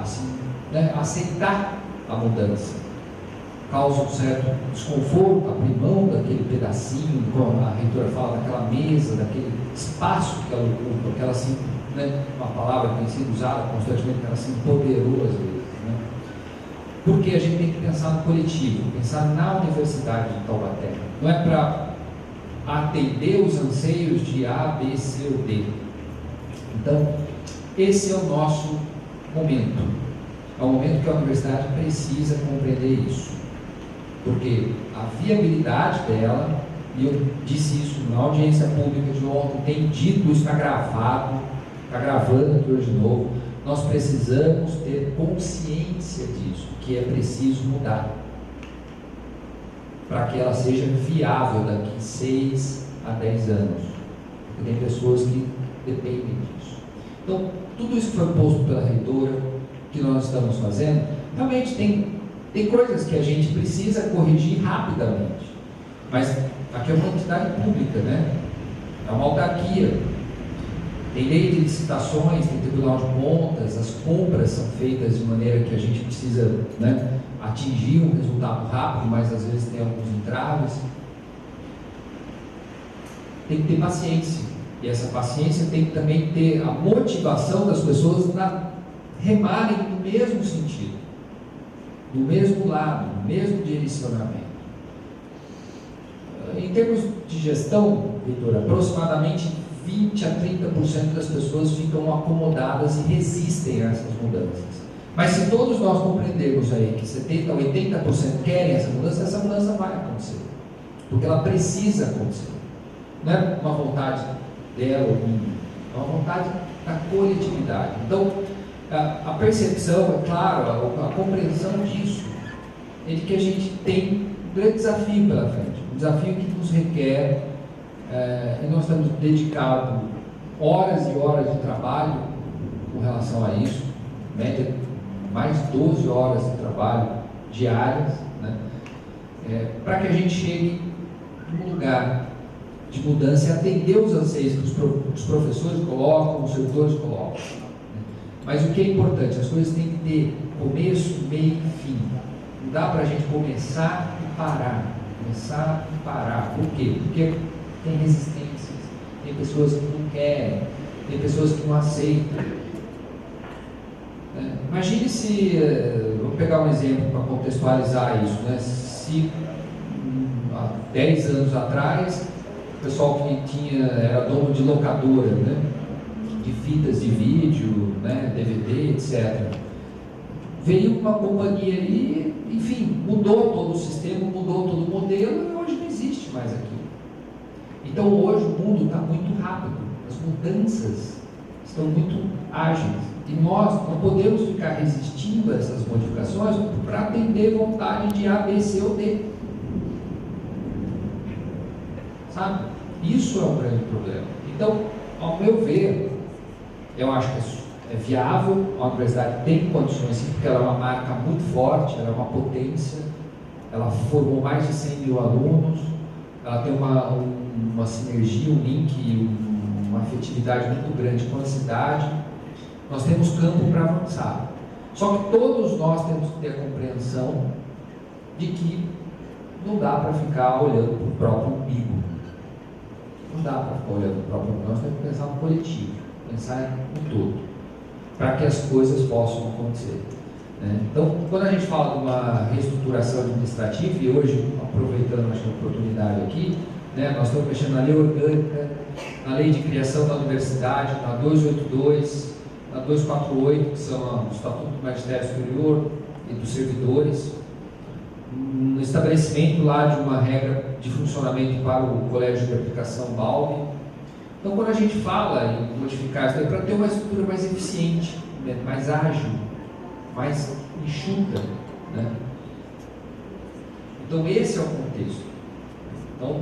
assim, né, aceitar a mudança. Causa um certo desconforto, abrir mão daquele pedacinho, como a reitora fala, daquela mesa, daquele espaço que ela ocupa, que ela se, né, uma palavra que tem sido usada constantemente, que ela se empoderou às vezes, né? Porque a gente tem que pensar no coletivo, pensar na Universidade de Taubaté. Não é para atender os anseios de A, B, C ou D. Então, esse é o nosso momento. É o momento que a universidade precisa compreender isso. Porque a viabilidade dela, e eu disse isso na audiência pública de ontem, tem dito, isso está gravado, está gravando aqui hoje de novo, nós precisamos ter consciência disso, que é preciso mudar, para que ela seja viável daqui 6 a 10 anos. Porque tem pessoas que dependem disso. Então, tudo isso que foi posto pela reitora, que nós estamos fazendo, realmente tem coisas que a gente precisa corrigir rapidamente. Mas aqui é uma entidade pública, né? É uma autarquia. Tem lei de licitações, tem tribunal de contas, as compras são feitas de maneira que a gente precisa, né, atingir um resultado rápido, mas às vezes tem alguns entraves. Tem que ter paciência. E essa paciência tem que também ter a motivação das pessoas remarem no mesmo sentido, no mesmo lado, no mesmo direcionamento. Em termos de gestão, Vitor, aproximadamente 20 a 30% das pessoas ficam acomodadas e resistem a essas mudanças. Mas se todos nós compreendermos aí que 70 a 80% querem essa mudança vai acontecer. Porque ela precisa acontecer. Não é uma vontade dela ou minha, é uma vontade da coletividade. Então, a percepção, é claro, a compreensão disso, é de que a gente tem um grande desafio pela frente, um desafio que nos requer, e nós estamos dedicados horas e horas de trabalho com relação a isso, média mais 12 horas de trabalho diárias, né, para que a gente chegue num lugar de mudança e atender os anseios que os professores colocam, os servidores colocam. Mas o que é importante, as coisas têm que ter começo, meio e fim. Não dá para a gente começar e parar. Por quê? Porque tem resistências, tem pessoas que não querem, tem pessoas que não aceitam. Imagine se, vamos pegar um exemplo para contextualizar isso, né? Se há 10 anos atrás, o pessoal que era dono de locadora, né, de fitas de vídeo, né, DVD, etc. Veio uma companhia ali, enfim, mudou todo o sistema, mudou todo o modelo e hoje não existe mais aquilo. Então hoje o mundo está muito rápido, as mudanças estão muito ágeis e nós não podemos ficar resistindo a essas modificações para atender vontade de A, B, C ou D. Sabe? Isso é um grande problema. Então, ao meu ver, eu acho que é viável, a universidade tem condições, porque ela é uma marca muito forte, ela é uma potência, ela formou mais de 100 mil alunos, ela tem uma sinergia, um link, uma afetividade muito grande com a cidade. Nós temos campo para avançar. Só que todos nós temos que ter a compreensão de que não dá para ficar olhando para o próprio umbigo. Não dá para ficar olhando para o próprio umbigo, nós temos que pensar no coletivo, pensar no todo, para que as coisas possam acontecer. Então, quando a gente fala de uma reestruturação administrativa, e hoje, aproveitando a oportunidade aqui, nós estamos mexendo na lei orgânica, na lei de criação da universidade, na 282, na 248, que são o Estatuto do Magistério Superior e dos servidores, no estabelecimento lá de uma regra de funcionamento para o Colégio de Aplicação BALB. Então, quando a gente fala em modificar isso, é para ter uma estrutura mais eficiente, mais ágil, mais enxuta, né? Então, esse é o contexto. Então,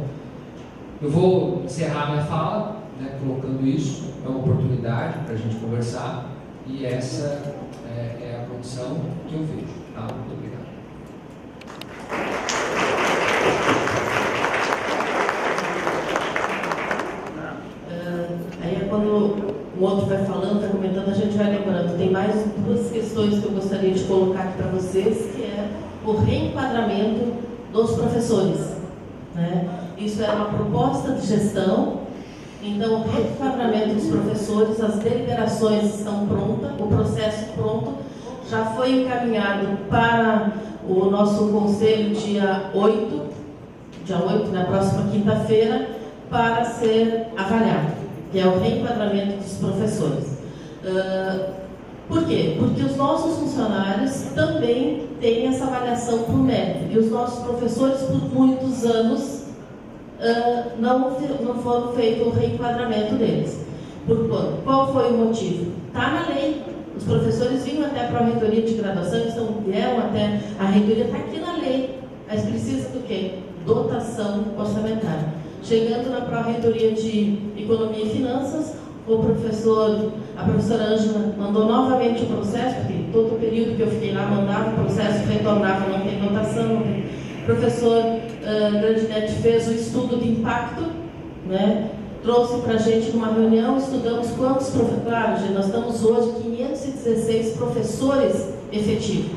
eu vou encerrar minha fala, colocando isso, é uma oportunidade para a gente conversar, e essa é a condição que eu vejo. Tá? Muito obrigado. Aí é quando o outro vai falando, vai comentando, a gente vai lembrando. Tem mais 2 questões que eu gostaria de colocar aqui para vocês, que é o reenquadramento dos professores. Isso é uma proposta de gestão. Então, o reenquadramento dos professores, as deliberações estão prontas, o processo pronto, já foi encaminhado para o nosso conselho dia 8, na próxima quinta-feira, para ser avaliado, que é o reenquadramento dos professores. Por quê? Porque os nossos funcionários também têm essa avaliação por mérito. E os nossos professores, por muitos anos, não foram feito o reenquadramento deles. Qual foi o motivo? Está na lei. Os professores vinham até a Pró-Reitoria de Graduação, vieram até a reitoria, está aqui na lei. Mas precisa do quê? Dotação orçamentária. Chegando na Pró-Reitoria de Economia e Finanças, a professora Ângela mandou novamente o processo, porque todo o período que eu fiquei lá mandava o processo, retornava, não tem dotação, não tem. O professor Grandinetti fez o estudo de impacto, né? Trouxe para a gente numa reunião, estudamos quantos professores. Claro, gente, nós estamos hoje 516 professores efetivos.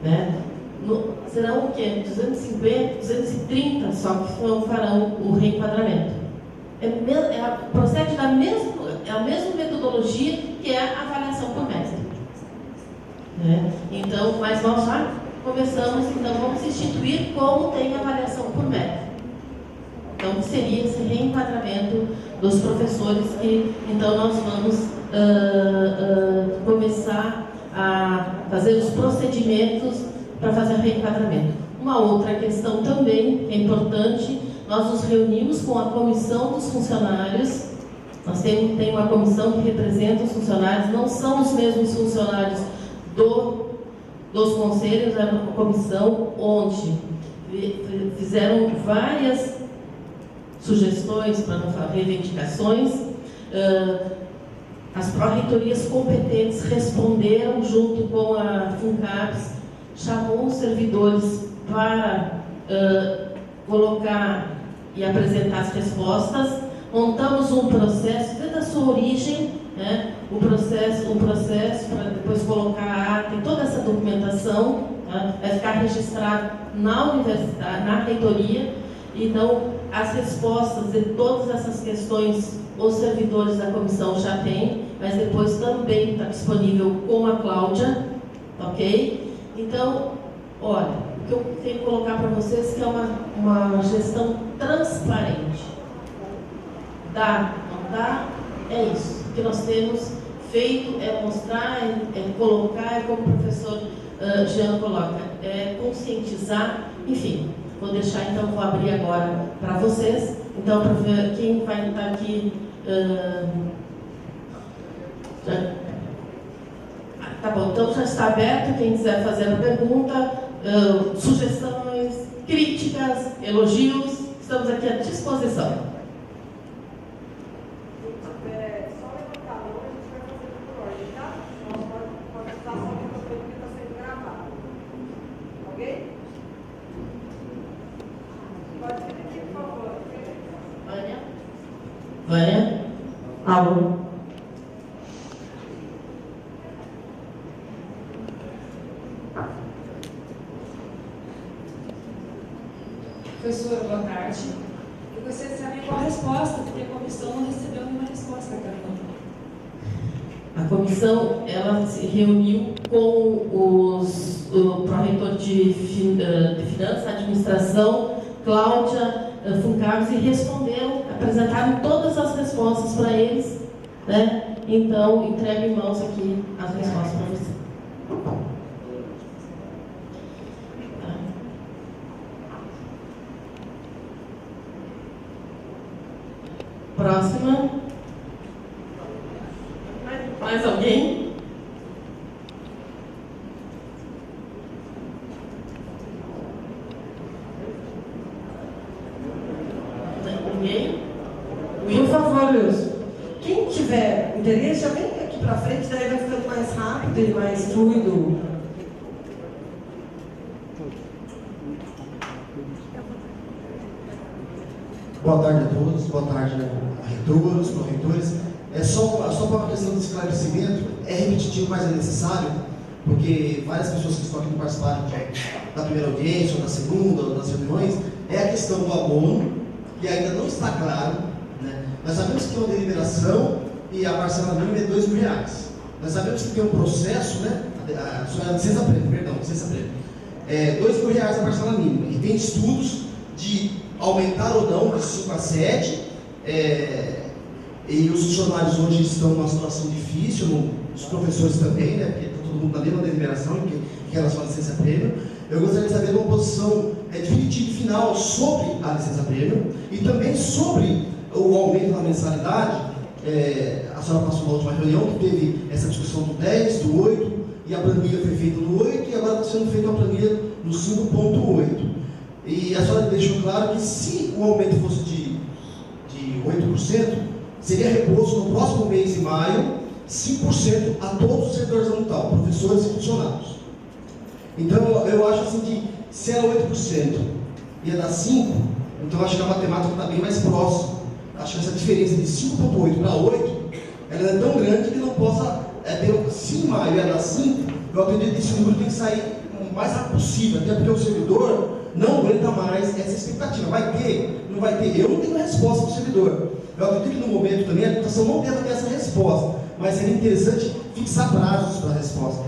Né? Serão o quê? 250, 230 só que farão o reenquadramento. Procede da a mesma metodologia que é a avaliação por mestre. Né? Então, mas nós já começamos, então vamos instituir como tem avaliação por mestre. Então, seria esse reenquadramento dos professores que, então, nós vamos começar a fazer os procedimentos para fazer reenquadramento. Uma outra questão também que é importante, nós nos reunimos com a comissão dos funcionários. Nós temos uma comissão que representa os funcionários, não são os mesmos funcionários dos conselhos, é uma comissão onde fizeram várias sugestões, para não falar reivindicações. As pró-reitorias competentes responderam junto com a FUNCAPES, chamou os servidores para colocar e apresentar as respostas. Montamos um processo, desde a sua origem, né? um processo para depois colocar a ata e toda essa documentação, tá? Vai ficar registrado na universidade, na reitoria. Então, as respostas de todas essas questões, os servidores da comissão já têm, mas depois também está disponível com a Cláudia, ok? Então, olha, o que eu tenho que colocar para vocês que é uma gestão transparente. Dá, não dá? É isso. O que nós temos feito é mostrar, é colocar, é como o professor Jean coloca, é conscientizar, enfim. Vou deixar, então, vou abrir agora para vocês. Então, para ver quem vai estar aqui. Tá bom, então já está aberto. Quem quiser fazer a pergunta, sugestões, críticas, elogios, estamos aqui à disposição. Só levantar a mão, a gente vai fazer por ordem, tá? Pode estar só o microfone que está sendo gravado. Ok? Pode repetir, por favor. Vânia? Alô? Professora, boa tarde. Eu gostaria de saber qual a resposta, porque a comissão não recebeu nenhuma resposta da Câmara. A comissão, ela se reuniu com o pró-reitor de Finanças, Administração, Cláudia, FUNCAPES, e responderam, apresentaram todas as respostas para eles, né? Então, entrego em mãos aqui as respostas para você. Próxima. Mais alguém? Ninguém? Por favor, Wilson. Quem tiver interesse, já vem aqui para frente, daí vai ficando mais rápido e mais fluido. Boa tarde a todos, boa tarde a reitores, pró-reitores. Só para uma questão de esclarecimento, é repetitivo, mas é necessário, porque várias pessoas que estão aqui não participaram da primeira audiência, ou da segunda, ou das reuniões, é a questão do abono, que ainda não está claro, né? Nós sabemos que tem uma deliberação e a parcela mínima é R$2.000. Nós sabemos que tem um processo, né? A licença prévia, R$2.000 a parcela mínima, e tem estudos de aumentar ou não de 5 a 7, E os funcionários hoje estão numa situação difícil, os professores também, né? Porque está todo mundo na mesma deliberação em relação à licença-prêmio. Eu gostaria de saber uma posição definitiva e final sobre a licença-prêmio e também sobre o aumento da mensalidade. A senhora passou na última reunião que teve essa discussão do 10, do 8, e a planilha foi feita no 8 e agora está sendo feita a planilha no 5.8. E a senhora deixou claro que se o aumento fosse de 8%, seria reposto no próximo mês de maio 5% a todos os servidores da Unital, professores e funcionários. Então eu acho assim que se era 8% ia dar 5%, então acho que a matemática está bem mais próxima. Acho que essa diferença de 5.8 para 8, ela é tão grande que não possa se em maio ia dar 5%, eu acredito que esse número tem que sair o mais rápido possível, até porque o servidor não aguenta mais essa expectativa. Vai ter? Não vai ter? Eu não tenho resposta para o servidor. Eu acredito que no momento também a educação não deve ter essa resposta, mas seria interessante fixar prazos para a resposta.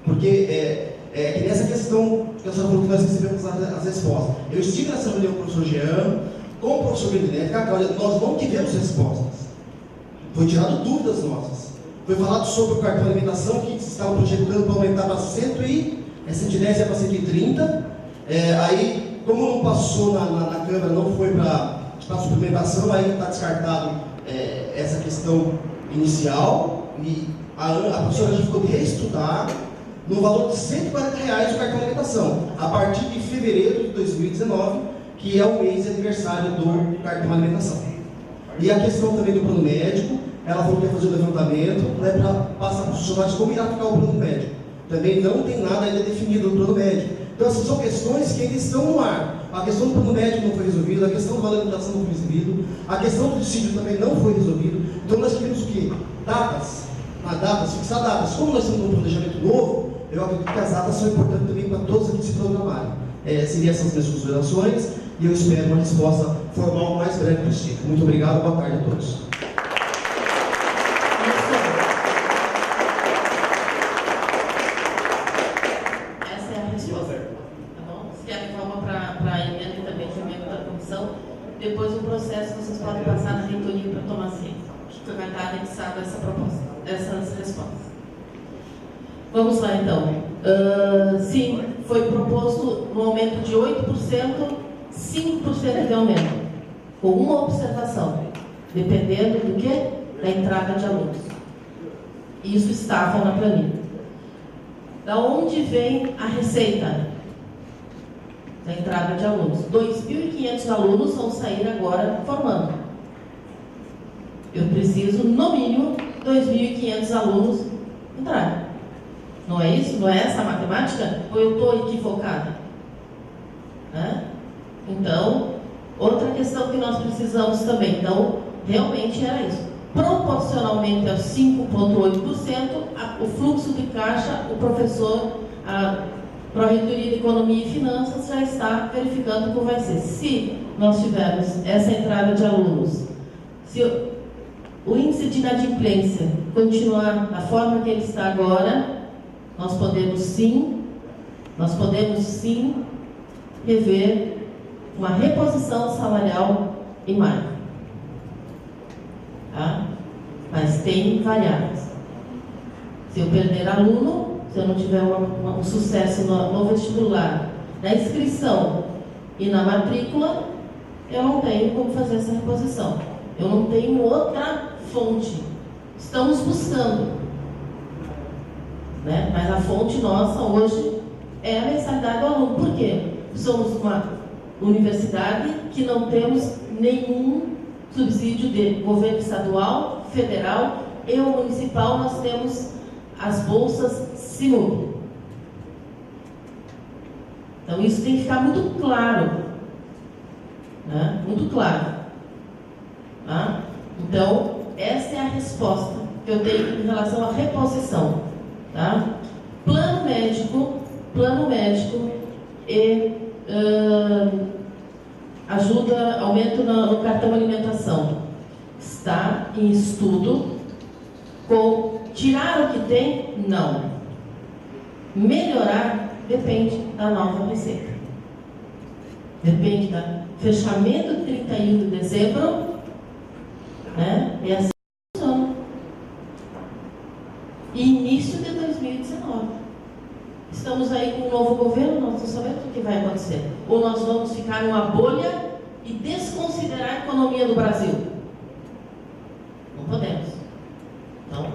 Porque que nessa questão que a senhora falou que nós recebemos as respostas. Eu estive nessa reunião com o professor Jean, com o professor Benedete, nós não tivemos respostas. Foi tirado dúvidas nossas. Foi falado sobre o cartão de alimentação, que estava projetando para aumentar para 110 para 130. Aí, como não passou na Câmara, não foi para a suplementação, aí está descartado essa questão inicial. E a professora já ficou de reestudar no valor de R$140 o cartão de alimentação, a partir de fevereiro de 2019, que é o mês de aniversário do cartão de alimentação. E a questão também do plano médico, ela falou que ia fazer o levantamento, né, para passar para os funcionários como irá ficar o plano médico. Também não tem nada ainda definido no plano médico. Então, essas são questões que ainda estão no ar. A questão do plano médico não foi resolvida, a questão do valor da alimentação não foi resolvida, a questão do dissídio também não foi resolvida. Então, nós queremos o quê? Fixar datas. Como nós temos um planejamento novo, eu acredito que as datas são importantes também para todos aqui se programarem. Seriam essas minhas considerações e eu espero uma resposta formal o mais breve possível. Muito obrigado, boa tarde a todos. Essa é a resposta. Tá bom? Se querem forma para a emenda e também para o membro da comissão, depois do processo vocês podem passar na reitoria para tomar ciência, que vai estar anexada essa proposta, essas respostas. Vamos lá então. Sim, foi proposto no aumento de 8%, 5% de aumento, com uma observação, dependendo do que? Da entrada de alunos. Isso estava na planilha. Da onde vem a receita? Da entrada de alunos. 2.500 alunos vão sair agora formando. Eu preciso, no mínimo, 2.500 alunos entrarem. Não é isso? Não é essa a matemática? Ou eu estou equivocada? Então, outra questão que nós precisamos também. Então, realmente era isso. Proporcionalmente aos 5,8%, o fluxo de caixa, o professor, a Pró-Reitoria de Economia e Finanças já está verificando como vai ser. Se nós tivermos essa entrada de alunos, se o índice de inadimplência continuar da forma que ele está agora, nós podemos sim rever uma reposição salarial em maio. Tá? Mas tem variáveis. Se eu perder aluno, se eu não tiver um sucesso no vestibular, na inscrição e na matrícula, eu não tenho como fazer essa reposição. Eu não tenho outra fonte. Estamos buscando. Né? Mas a fonte nossa hoje é a mensalidade do aluno. Por quê? Somos uma universidade que não temos nenhum subsídio de governo estadual, federal e o municipal. Nós temos as bolsas SINUB. Então isso tem que ficar muito claro, né? Muito claro, tá? Então essa é a resposta que eu tenho em relação à reposição, tá? Plano médico e ajuda, aumento no cartão alimentação. Está em estudo. Com tirar o que tem? Não. Melhorar depende da nova receita. Depende do fechamento de 31 de dezembro, né? Estamos aí com um novo governo, nós não sabemos o que vai acontecer. Ou nós vamos ficar numa bolha e desconsiderar a economia do Brasil. Não podemos. Então,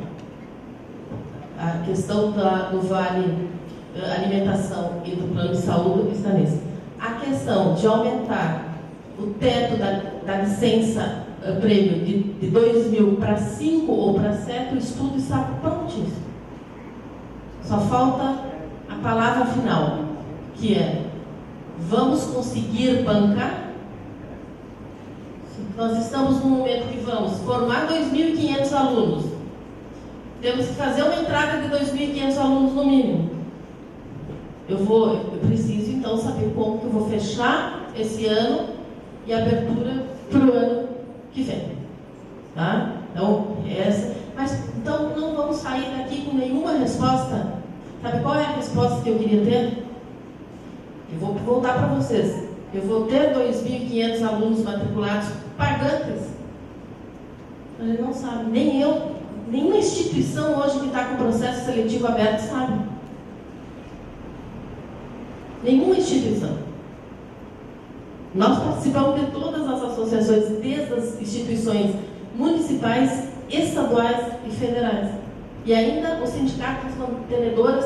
a questão do Vale Alimentação e do Plano de Saúde está nisso. A questão de aumentar o teto da licença prêmio de 2.000 para 5 ou para 7, o estudo está prontíssimo. Só falta a palavra final, que é: vamos conseguir bancar? Nós estamos num momento que vamos formar 2.500 alunos. Temos que fazer uma entrada de 2.500 alunos no mínimo. Eu preciso então saber como que eu vou fechar esse ano e a abertura para o ano que vem. Tá? Então, mas então não vamos sair daqui com nenhuma resposta. Sabe qual é a resposta que eu queria ter? Eu vou voltar para vocês. Eu vou ter 2.500 alunos matriculados pagantes? Ele não sabe. Nem eu, nenhuma instituição hoje que está com processo seletivo aberto sabe. Nenhuma instituição. Nós participamos de todas as associações, desde as instituições municipais, estaduais e federais. E ainda os sindicatos mantenedores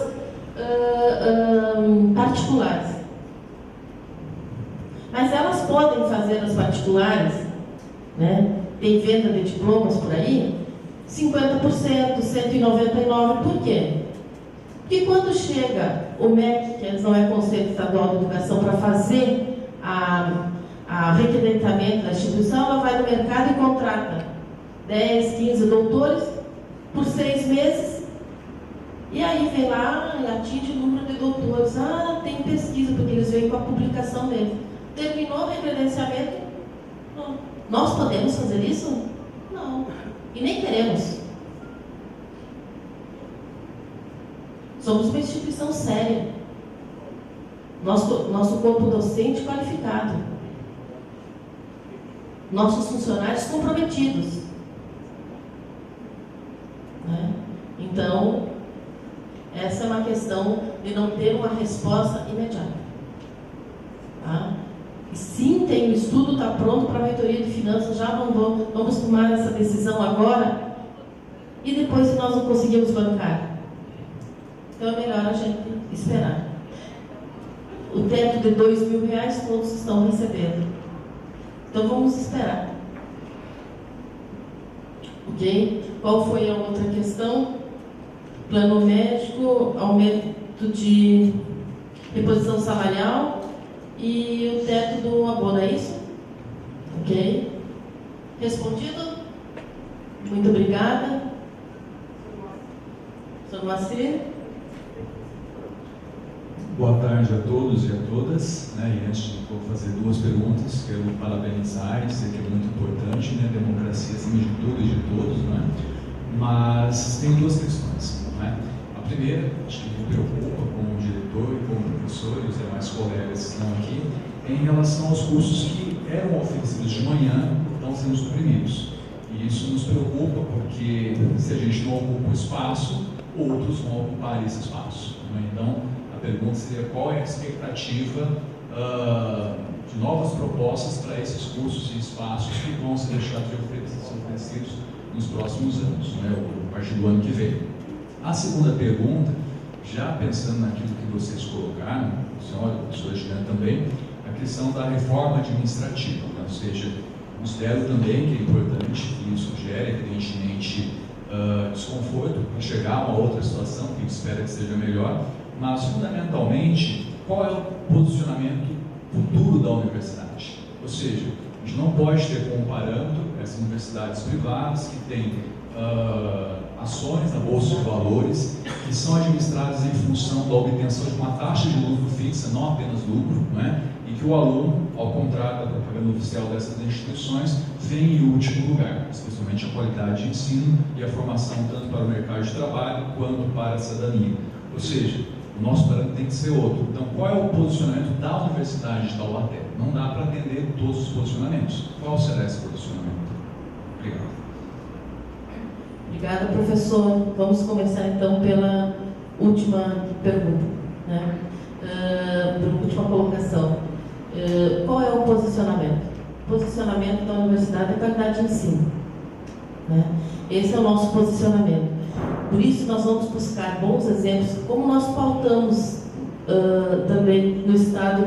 particulares. Mas elas podem fazer as particulares, né? Tem venda de diplomas por aí, 50%, 199%. Por quê? Porque quando chega o MEC, que não é Conselho Estadual de Educação, para fazer a requerentamento da instituição, ela vai no mercado e contrata 10, 15 doutores por 6 meses, e aí vem lá e atinge o número de doutores. Tem pesquisa, porque eles vêm com a publicação deles. Terminou o recredenciamento? Não. Nós podemos fazer isso? Não. E nem queremos. Somos uma instituição séria. Nosso corpo docente qualificado. Nossos funcionários comprometidos. Né? Então, essa é uma questão de não ter uma resposta imediata. Tá? E sim, tem o estudo, está pronto para a reitoria de finanças, já vamos tomar essa decisão agora, e depois, se nós não conseguimos bancar, então é melhor a gente esperar. O teto de R$2.000 todos estão recebendo. Então vamos esperar. Ok? Qual foi a outra questão? Plano médico, aumento de reposição salarial e o teto do abono, é isso? Ok? Respondido? Muito obrigada. Sr. Moacir. Boa tarde a todos e a todas, né? E antes de fazer 2 perguntas, quero parabenizar e dizer que é muito importante, né? Democracia acima de tudo e de todos, né? Mas tem 2 questões, né? A primeira, acho que me preocupa como diretor e como professor e os demais colegas que estão aqui, é em relação aos cursos que eram oferecidos de manhã e estão sendo suprimidos. E isso nos preocupa porque se a gente não ocupa o espaço, outros vão ocupar esse espaço, né? Então, a pergunta seria: qual é a expectativa de novas propostas para esses cursos e espaços que vão ser deixados de ser oferecidos nos próximos anos, né, a partir do ano que vem? A segunda pergunta, já pensando naquilo que vocês colocaram, a senhora, a professora Juliana também, a questão da reforma administrativa, né? Ou seja, considero também que é importante, e isso gera evidentemente desconforto para chegar a uma outra situação que a gente espera que seja melhor, mas fundamentalmente qual é o posicionamento futuro da universidade. Ou seja, a gente não pode ter como parâmetro essas universidades privadas que têm ações na Bolsa de Valores que são administradas em função da obtenção de uma taxa de lucro fixa, não apenas lucro, né? E que o aluno, ao contrário da propaganda oficial dessas instituições, vem em último lugar, especialmente a qualidade de ensino e a formação tanto para o mercado de trabalho quanto para a cidadania. Ou seja, o nosso parâmetro tem que ser outro. Então, qual é o posicionamento da Universidade de Taubaté? Não dá para atender todos os posicionamentos. Qual será esse posicionamento? Obrigado. Obrigada, professor. Vamos começar então pela última pergunta. né? Última colocação. Qual é o posicionamento? O posicionamento da universidade é qualidade de ensino, né? Esse é o nosso posicionamento. Por isso nós vamos buscar bons exemplos, como nós pautamos também no estado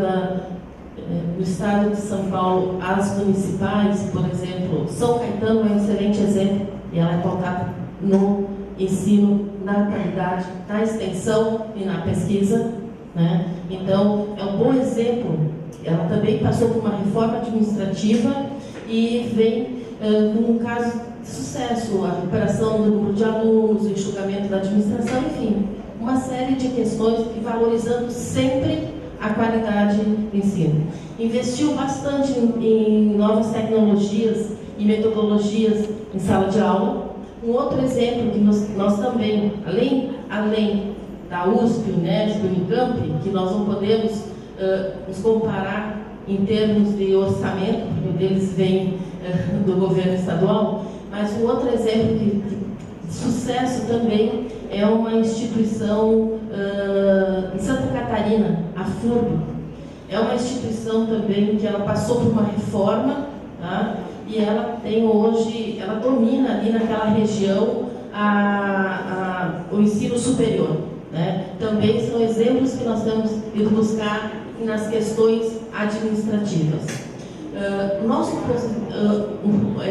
de São Paulo, as municipais, por exemplo, São Caetano é um excelente exemplo, e ela é pautada no ensino, na qualidade, na extensão e na pesquisa, né? Então, é um bom exemplo. Ela também passou por uma reforma administrativa e vem com um caso de sucesso, a recuperação do número de alunos, o enxugamento da administração, enfim, uma série de questões e valorizando sempre a qualidade do ensino. Investiu bastante em novas tecnologias e metodologias em sala de aula. Um outro exemplo que nós também, além da USP, Unesp, Unicamp, que nós não podemos nos comparar em termos de orçamento, porque deles vem do governo estadual, mas um outro exemplo de sucesso também é uma instituição em Santa Catarina, a FURB. É uma instituição também que ela passou por uma reforma, tá? E ela tem hoje, ela domina ali naquela região o ensino superior, né? Também são exemplos que nós temos ido buscar nas questões administrativas.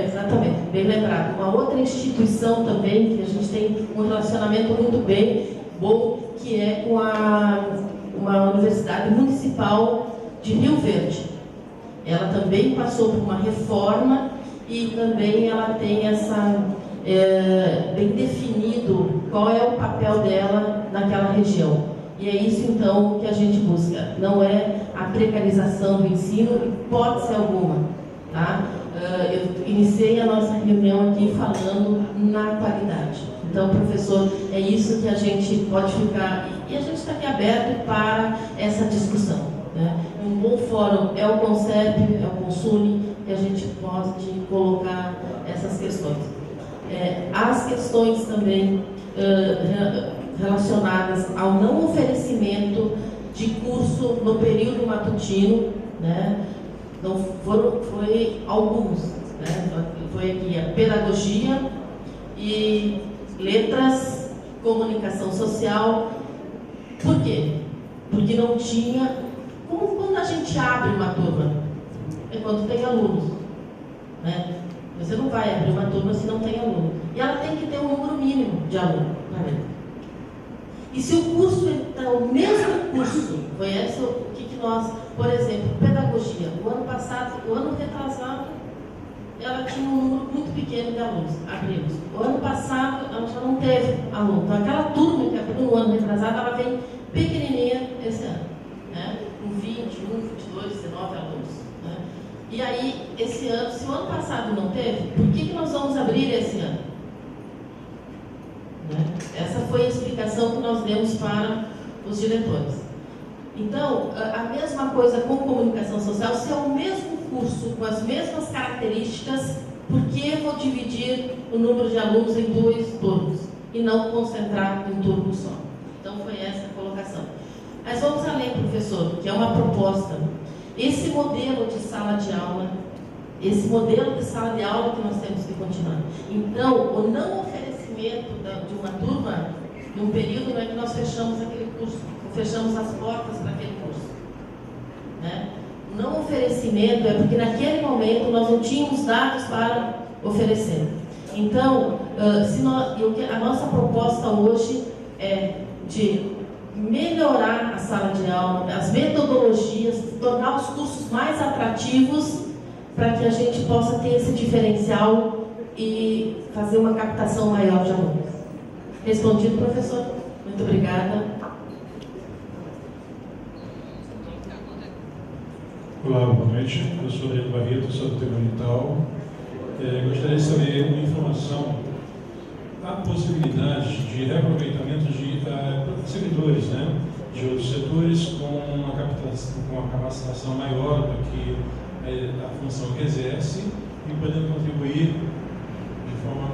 Exatamente, bem lembrado. Uma outra instituição também que a gente tem um relacionamento muito bom, que é com uma universidade municipal de Rio Verde. Ela também passou por uma reforma e também ela tem bem definido qual é o papel dela naquela região. E é isso então que a gente busca. Não é a precarização do ensino, hipótese alguma, tá? Eu iniciei a nossa reunião aqui falando na qualidade. Então, professor, é isso que a gente pode ficar, e a gente está aqui aberto para essa discussão, né? Um bom fórum é o CONCEP, é o CONSUNE, que a gente pode colocar essas questões. As questões também relacionadas ao não oferecimento de curso no período matutino, né? Não foi alguns, né? Foi aqui a pedagogia e letras, comunicação social. Por quê? Porque não tinha. Como quando a gente abre uma turma? É quando tem alunos, né? Você não vai abrir uma turma se não tem aluno. E ela tem que ter um número mínimo de alunos. E se o curso, então, o mesmo curso, foi esse o que nós, por exemplo, pedagogia, o ano retrasado, ela tinha um número muito pequeno de alunos, abrimos. O ano passado, ela já não teve aluno. Então, aquela turma que abriu no ano retrasado, ela vem pequenininha esse ano, né? Com 21, 22, 19 alunos. Né? E aí, esse ano, se o ano passado não teve, por que nós vamos abrir esse ano? Né? Essa foi a explicação que nós demos para os diretores. Então, a mesma coisa com comunicação social, se é o mesmo curso, com as mesmas características, por que vou dividir o número de alunos em 2 turnos e não concentrar em um turno só? Então, foi essa a colocação. Mas vamos além, professor, que é uma proposta. Esse modelo de sala de aula que nós temos que continuar. Então, o não oferecimento de uma turma, num período, não é que nós fechamos aquele curso, fechamos as portas para aquele curso, né? O não oferecimento é porque naquele momento nós não tínhamos dados para oferecer. Então, a nossa proposta hoje é de melhorar a sala de aula, as metodologias, tornar os cursos mais atrativos para que a gente possa ter esse diferencial e fazer uma captação maior de alunos. Respondido, professor? Muito obrigada. Olá, boa noite. Eu sou Leandro Barreto, sou do Tribunal. Gostaria de saber uma informação. Há possibilidade de reaproveitamento de servidores, né, de outros setores com uma capacitação maior do que a função que exerce e podendo contribuir de forma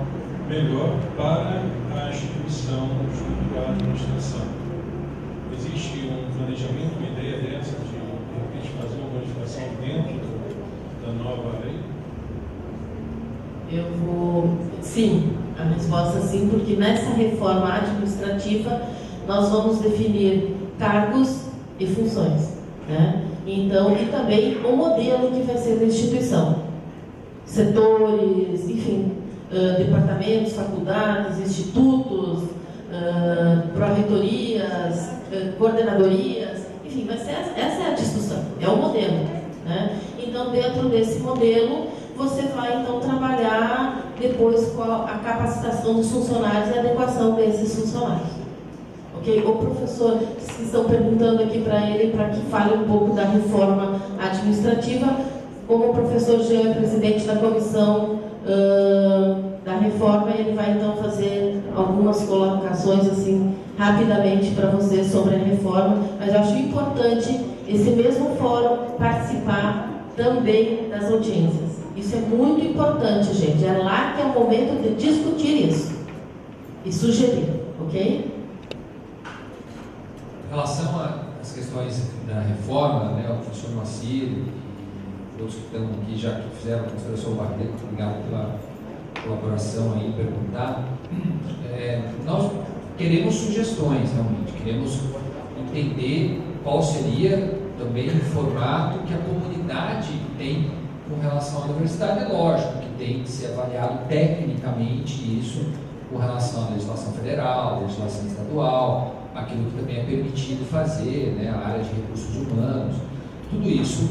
melhor para a instituição junto à administração. existe um planejamento, uma ideia dessa de repente fazer uma modificação dentro da nova lei? Sim, a resposta é sim, porque nessa reforma administrativa nós vamos definir cargos e funções, né? Então, e também o modelo que vai ser da instituição, setores, enfim, departamentos, faculdades, institutos, pró-reitorias, coordenadorias, enfim, essa é a discussão, é o modelo, né? Então, dentro desse modelo, você vai então trabalhar depois com a capacitação dos funcionários e a adequação desses funcionários. Ok? O professor, que estão perguntando aqui para ele, para que fale um pouco da reforma administrativa, como o professor Jean é presidente da comissão da reforma, ele vai então fazer algumas colocações assim rapidamente para você sobre a reforma, mas eu acho importante esse mesmo fórum participar também das audiências. Isso é muito importante, gente. É lá que é o momento de discutir isso e sugerir, ok? Em relação às questões da reforma, né, o professor Macir e outros que estão aqui já que fizeram a consideração Barreto, obrigado pela colaboração aí, perguntar. Nós queremos sugestões, realmente, queremos entender qual seria também o formato que a comunidade tem com relação à universidade. É lógico que tem que ser avaliado tecnicamente isso com relação à legislação federal, legislação estadual, aquilo que também é permitido fazer, né, a área de recursos humanos, tudo isso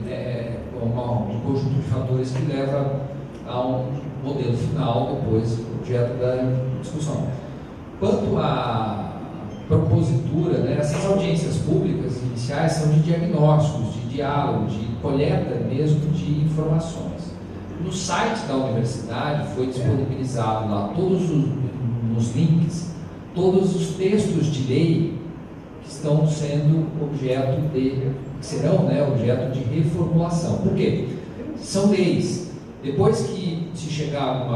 é um conjunto de fatores que leva a um modelo final, depois objeto da discussão. Quanto à propositura, né, essas audiências públicas iniciais são de diagnósticos, de diálogo, de coleta mesmo de informações. No site da universidade foi disponibilizado lá todos os links, todos os textos de lei que estão sendo objeto de, serão, né, objeto de reformulação. Por quê? São leis. Depois que se chegar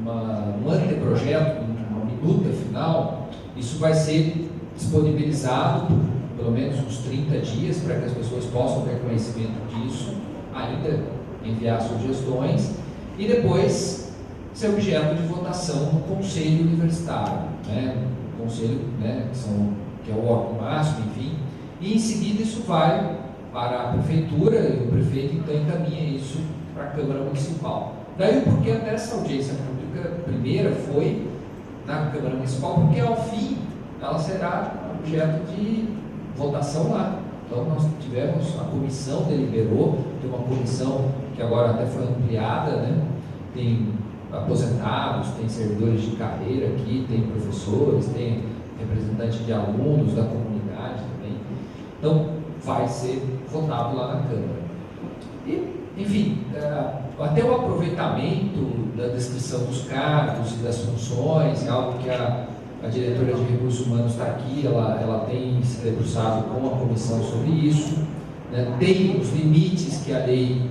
num anteprojeto, numa minuta final, isso vai ser disponibilizado por pelo menos uns 30 dias para que as pessoas possam ter conhecimento disso, ainda enviar sugestões e depois ser objeto de votação no Conselho Universitário, né? O Conselho, né, que é o órgão máximo, enfim, e em seguida isso vai para a Prefeitura e o prefeito então encaminha isso para a Câmara Municipal. Daí o porquê até essa audiência pública primeira foi na Câmara Municipal, porque ao fim ela será objeto de votação lá. Então nós tivemos, a comissão deliberou, tem uma comissão que agora até foi ampliada, né? Tem aposentados, tem servidores de carreira aqui, tem professores, tem representante de alunos da comunidade também. Então vai ser votado lá na Câmara. E, enfim, até o aproveitamento da descrição dos cargos e das funções, é algo que a diretora de recursos humanos está aqui, ela tem se debruçado com a comissão sobre isso, né? Tem os limites que a lei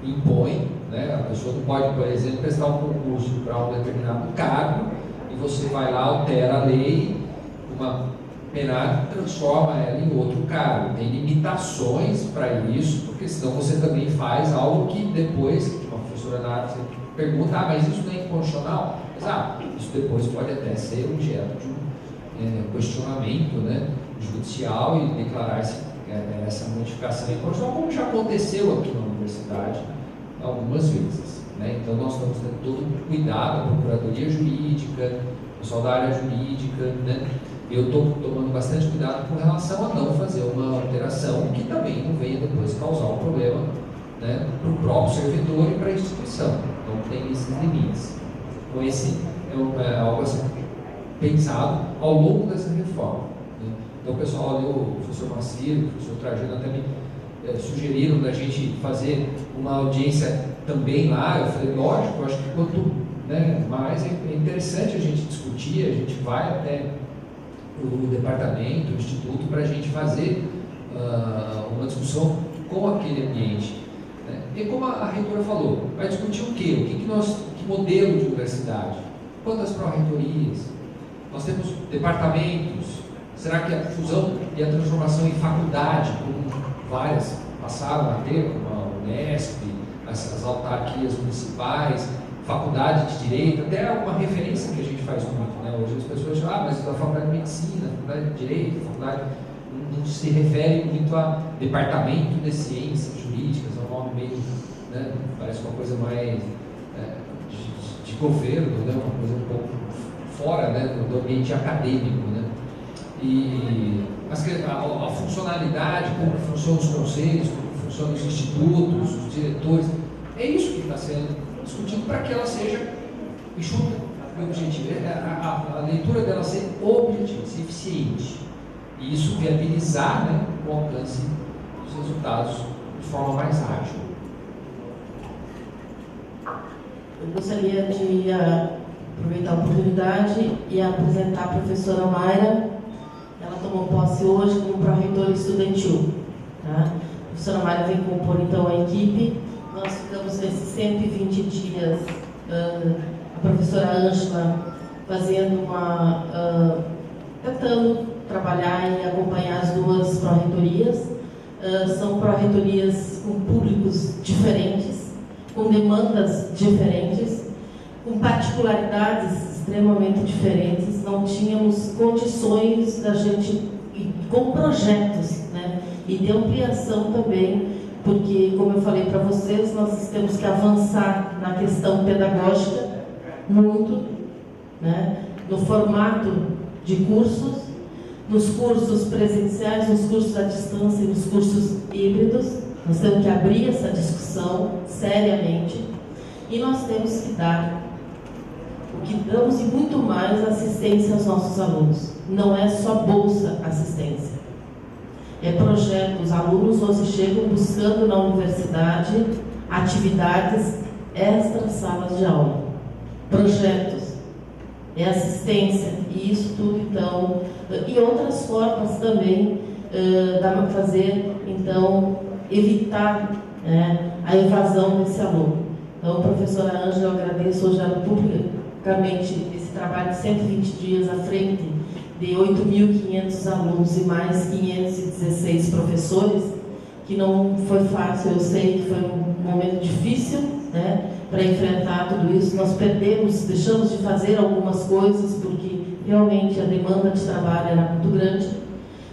impõe, né? A pessoa não pode, por exemplo, prestar um concurso para um determinado cargo e você vai lá, altera a lei, uma penal transforma ela em outro cargo. Tem limitações para isso, porque senão você também faz algo que depois, uma professora Nara pergunta, mas isso não é inconstitucional? Mas, isso depois pode até ser objeto de um questionamento, né, judicial e declarar-se essa modificação inconstitucional, como já aconteceu aqui na universidade algumas vezes, né? Então nós estamos tendo todo o cuidado, a procuradoria jurídica, o pessoal da área jurídica, né? Eu estou tomando bastante cuidado com relação a não fazer uma alteração que também não venha depois causar um problema, né, para o próprio servidor e para a instituição. Então tem esses limites. Então esse é algo assim, pensado ao longo dessa reforma, né? Então o pessoal ali, o professor Macir, o professor Trajano até me sugeriram da gente fazer uma audiência também lá. Eu falei, lógico, eu acho que quanto, né, mais é interessante a gente discutir, a gente vai até o departamento, o instituto, para a gente fazer uma discussão com aquele ambiente, né? E como a reitora falou, vai discutir o quê? Que modelo de universidade? Quantas pró-reitorias? Nós temos departamentos, Será que a fusão e a transformação em faculdade, como várias passaram a ter, como a Unesp, as autarquias municipais, faculdade de Direito, até uma referência que a gente faz muito, né? Hoje as pessoas falam, mas a faculdade de Medicina, a faculdade de Direito, a faculdade não se refere muito a Departamento de Ciências Jurídicas, é um nome meio, né? Parece uma coisa mais de governo, né? Uma coisa um pouco fora, né? do ambiente acadêmico, né? E a funcionalidade, como funcionam os conselhos, como funcionam os institutos, os diretores, é isso que está sendo discutido para que ela seja enxuta e objetiva. A leitura dela ser objetiva, ser eficiente. E isso viabilizar, né, o alcance dos resultados de forma mais ágil. Eu gostaria de aproveitar a oportunidade e apresentar a professora Mayra. Ela tomou posse hoje como pró-reitora estudantil. Tá? A professora Mayra vem compor então a equipe. Nós ficamos nesses 120 dias, a professora Ângela fazendo tentando trabalhar e acompanhar as duas pró-reitorias. São pró-reitorias com públicos diferentes, com demandas diferentes, com particularidades extremamente diferentes. Não tínhamos condições da gente, com projetos, né, e de ampliação também, porque, como eu falei para vocês, nós temos que avançar na questão pedagógica muito, né, no formato de cursos, nos cursos presenciais, nos cursos à distância e nos cursos híbridos. Nós temos que abrir essa discussão seriamente e nós temos que dar o que damos e muito mais assistência aos nossos alunos. Não é só bolsa assistência. É projeto. Os alunos hoje chegam buscando na universidade atividades extra salas de aula. Projetos. É assistência. E isso tudo, então, e outras formas também dá para fazer, então, evitar a evasão desse aluno. Então, professora Ângela, eu agradeço hoje publicamente esse trabalho de 120 dias à frente de 8.500 alunos e mais 516 professores, que não foi fácil. Eu sei que foi um momento difícil, né, para enfrentar tudo isso. Nós deixamos de fazer algumas coisas, porque realmente a demanda de trabalho era muito grande,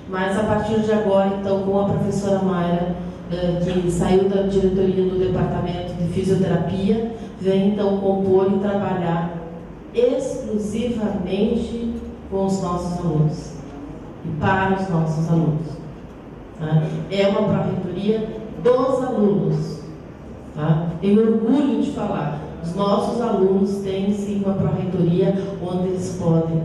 mas a partir de agora, então, com a professora Mayra, que saiu da diretoria do departamento de fisioterapia, vem então compor e trabalhar exclusivamente com os nossos alunos e para os nossos alunos. Tá? É uma pró-reitoria dos alunos. Tá? Tenho orgulho de falar. Os nossos alunos têm sim uma pró-reitoria onde eles podem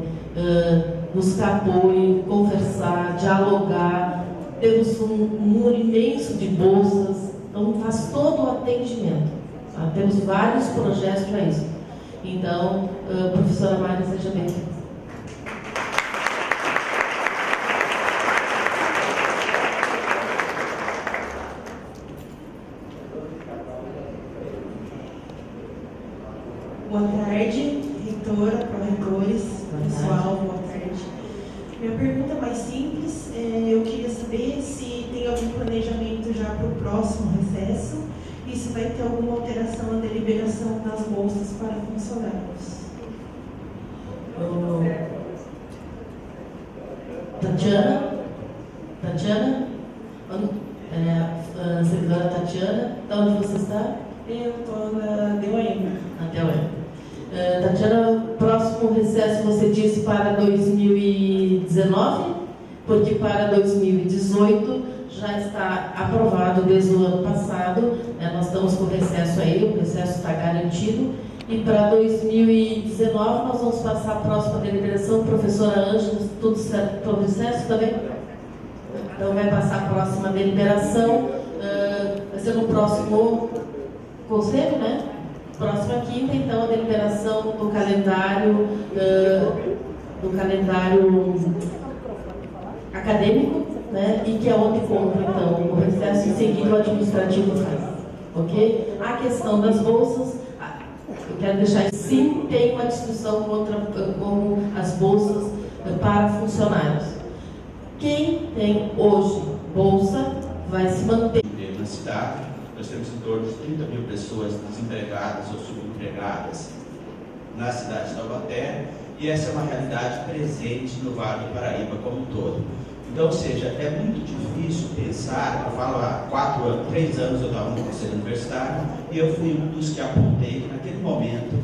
buscar apoio, conversar, dialogar. Temos um número imenso de bolsas, então faz todo o atendimento. Tá? Temos vários projetos para isso. Então, professora Mayra, seja bem-vinda. Boa tarde, reitora, pró-reitores, pessoal, boa tarde. Minha pergunta é mais simples. Eu queria saber se tem algum planejamento já para o próximo recesso e se vai ter alguma alteração na deliberação das bolsas para funcionários. Tatiana? Servidora Tatiana, de onde você está? Eu estou na DOM. Na DOM. Tatiana, próximo recesso você disse para 2019, porque para 2018 já está aprovado desde o ano passado, né? Nós estamos com recesso aí, o recesso está garantido, e para 2019 nós vamos passar a próxima deliberação. Professora Ângela, tudo certo para o recesso também? Então vai passar a próxima deliberação, vai ser no próximo conselho, né? Próxima quinta, então, a deliberação do calendário acadêmico, né? E que é onde compra, então, o recesso em seguida o administrativo faz. Ok? A questão das bolsas, eu quero deixar, sim, tem uma discussão como as bolsas para funcionários. Quem tem hoje bolsa vai se manter. Na cidade, nós temos em torno de 30 mil pessoas desempregadas ou subempregadas na cidade de Taubaté, e essa é uma realidade presente no Vale do Paraíba como um todo. Então, ou seja, é muito difícil pensar, eu falo há 3 anos eu estava no conselho universitário e eu fui um dos que apontei que naquele momento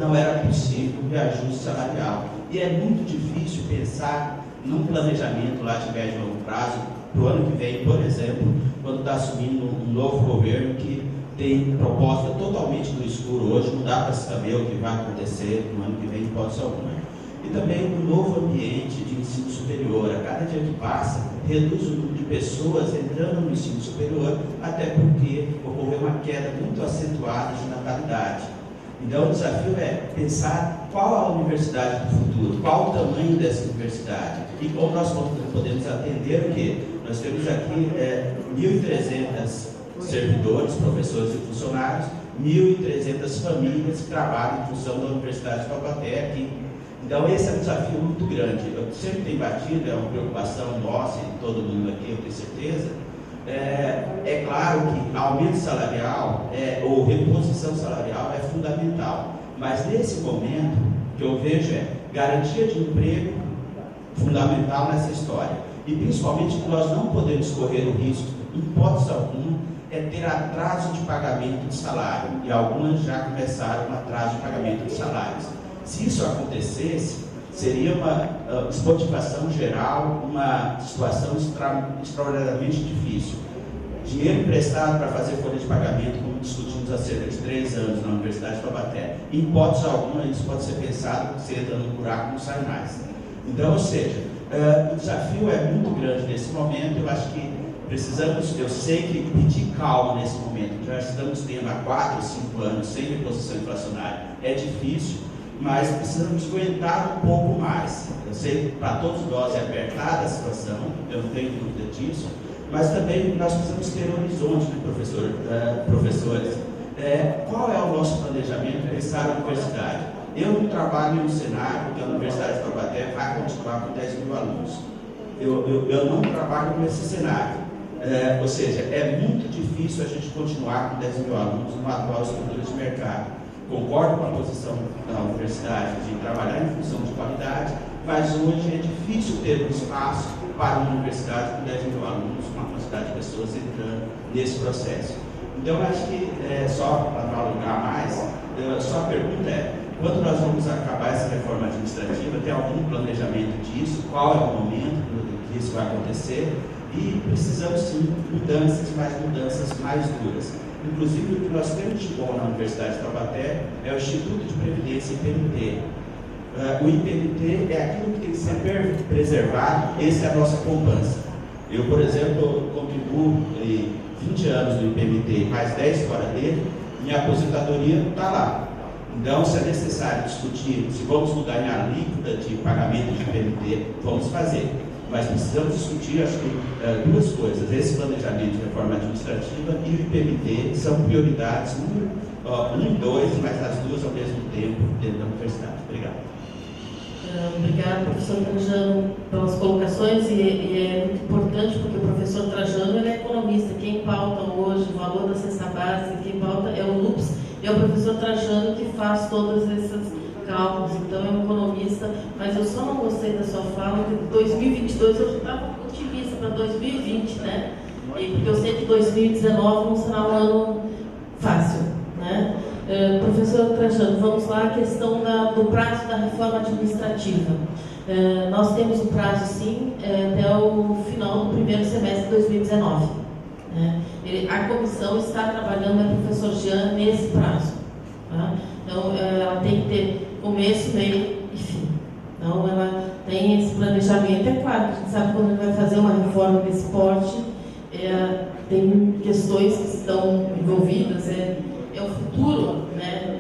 não era possível o reajuste salarial. E é muito difícil pensar num planejamento lá de médio e longo prazo, para o ano que vem, por exemplo, quando está assumindo um novo governo que tem proposta totalmente no escuro hoje, não dá para saber o que vai acontecer no ano que vem, hipótese alguma. E também um novo ambiente de ensino superior. A cada dia que passa, reduz o número de pessoas entrando no ensino superior, até porque ocorreu uma queda muito acentuada de natalidade. Então, o desafio é pensar qual a universidade do futuro, qual o tamanho dessa universidade e como nós podemos atender o quê? Nós temos aqui 1.300 servidores, professores e funcionários, 1.300 famílias que trabalham em função da Universidade de Taubaté aqui. Então, esse é um desafio muito grande. Eu sempre tenho batido, é uma preocupação nossa e de todo mundo aqui, eu tenho certeza. É claro que aumento salarial ou reposição salarial é fundamental, mas nesse momento, o que eu vejo é garantia de emprego fundamental nessa história. E principalmente que nós não podemos correr o risco, em hipótese alguma, é ter atraso de pagamento de salário. E algumas já começaram um atraso de pagamento de salários. Se isso acontecesse, seria uma desmotivação geral, uma situação extraordinariamente difícil. Dinheiro emprestado para fazer folha de pagamento, como discutimos há cerca de 3 anos na Universidade de Taubaté. Em hipótese alguma, isso pode ser pensado, você entra no buraco e não sai mais. Então, ou seja, o desafio é muito grande nesse momento. Eu acho que precisamos, eu sei que pedir calma nesse momento, já estamos tendo há 4 ou 5 anos sem reposição inflacionária, é difícil, mas precisamos aguentar um pouco mais. Eu sei que para todos nós é apertada a situação, eu não tenho dúvida disso, mas também nós precisamos ter um horizonte, né, professores? Qual é o nosso planejamento pensar a universidade? Eu não trabalho em um cenário que a Universidade de Taubaté vai continuar com 10 mil alunos. Eu não trabalho nesse cenário. Ou seja, é muito difícil a gente continuar com 10 mil alunos numa atual estrutura de mercado. Concordo com a posição da universidade de trabalhar em função de qualidade, mas hoje é difícil ter um espaço para uma universidade com 10 mil alunos, uma quantidade de pessoas entrando nesse processo. Então, acho que, só para não alongar mais, só a pergunta é, quando nós vamos acabar essa reforma administrativa, tem algum planejamento disso? Qual é o momento que isso vai acontecer? E precisamos sim de mudanças, mas mudanças mais duras. Inclusive, o que nós temos de bom na Universidade de Taubaté é o Instituto de Previdência IPMT. O IPMT é aquilo que tem que ser preservado, essa é a nossa poupança. Eu, por exemplo, contribuo 20 anos no IPMT, mais 10 fora dele, minha aposentadoria está lá. Então, se é necessário discutir se vamos mudar em alíquota de pagamento de IPMT, vamos fazer. Mas precisamos discutir, acho que, 2 coisas. Esse planejamento de reforma administrativa e o IPMT são prioridades, 1 e 2, mas as 2 ao mesmo tempo dentro da universidade. Obrigado. Obrigado, professor Trajano, pelas colocações, e é muito importante porque o professor Trajano ele é economista. Quem pauta hoje o valor da cesta básica, quem pauta é o NUPS, é o professor Trajano que faz todas essas cálculos, então é um economista, mas eu só não gostei da sua fala, que 2022 eu já estava otimista para 2020, né? Porque eu sei que 2019 não será um ano fácil, né? Professor Trajano, vamos lá, a questão do prazo da reforma administrativa. Nós temos um prazo, sim, até o final do primeiro semestre de 2019. Né? A comissão está trabalhando, é o professor Jean, nesse prazo. Tá? Então, ela tem que ter começo, meio e fim. Então, ela tem esse planejamento. É claro que a gente sabe que quando a gente vai fazer uma reforma desse porte, tem questões que estão envolvidas, é o futuro, né,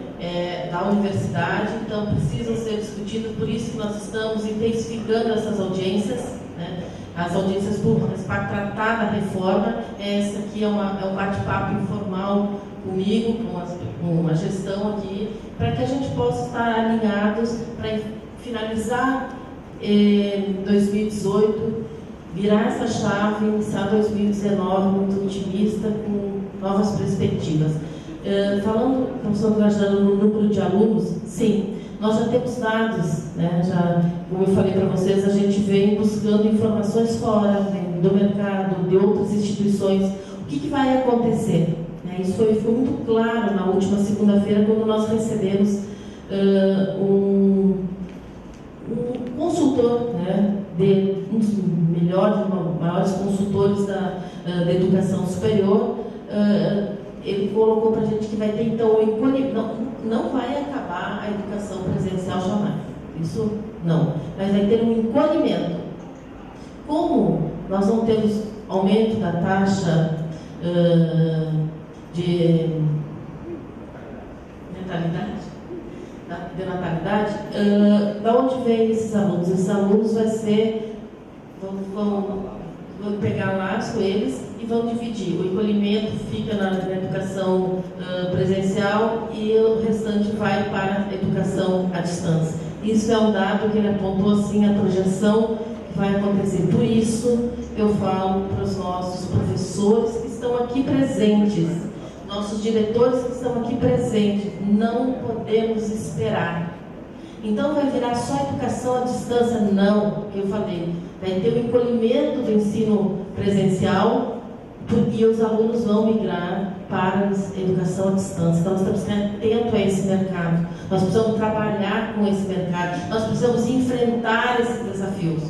da universidade, então precisam ser discutidas, por isso que nós estamos intensificando essas audiências, né, as audiências públicas para tratar da reforma. Essa aqui é um bate-papo informal comigo, com a gestão aqui, para que a gente possa estar alinhados para finalizar em 2018 virar essa chave, iniciar 2019 muito otimista, com novas perspectivas. Falando, professor Trajano, no número de alunos, sim, nós já temos dados, né? Como eu falei para vocês, a gente vem buscando informações fora, né, do mercado, de outras instituições, o que vai acontecer. Né? Isso foi muito claro na última segunda-feira, quando nós recebemos um consultor, né, um dos maiores consultores da educação superior. Ele colocou para a gente que vai ter, então, o encolhimento. Não vai acabar a educação presencial jamais. Isso não. Mas vai ter um encolhimento. Como nós não temos aumento da taxa de natalidade, da onde vem esses alunos? Esses alunos vão pegar laço eles e vão dividir. O encolhimento fica na educação presencial e o restante vai para a educação à distância. Isso é um dado que ele apontou assim, a projeção que vai acontecer. Por isso, eu falo para os nossos professores que estão aqui presentes, nossos diretores que estão aqui presentes, não podemos esperar. Então vai virar só educação à distância? Não, eu falei, vai ter o encolhimento do ensino presencial e os alunos vão migrar para a educação à distância. Então nós temos que estar atentos a esse mercado, nós precisamos trabalhar com esse mercado, nós precisamos enfrentar esses desafios.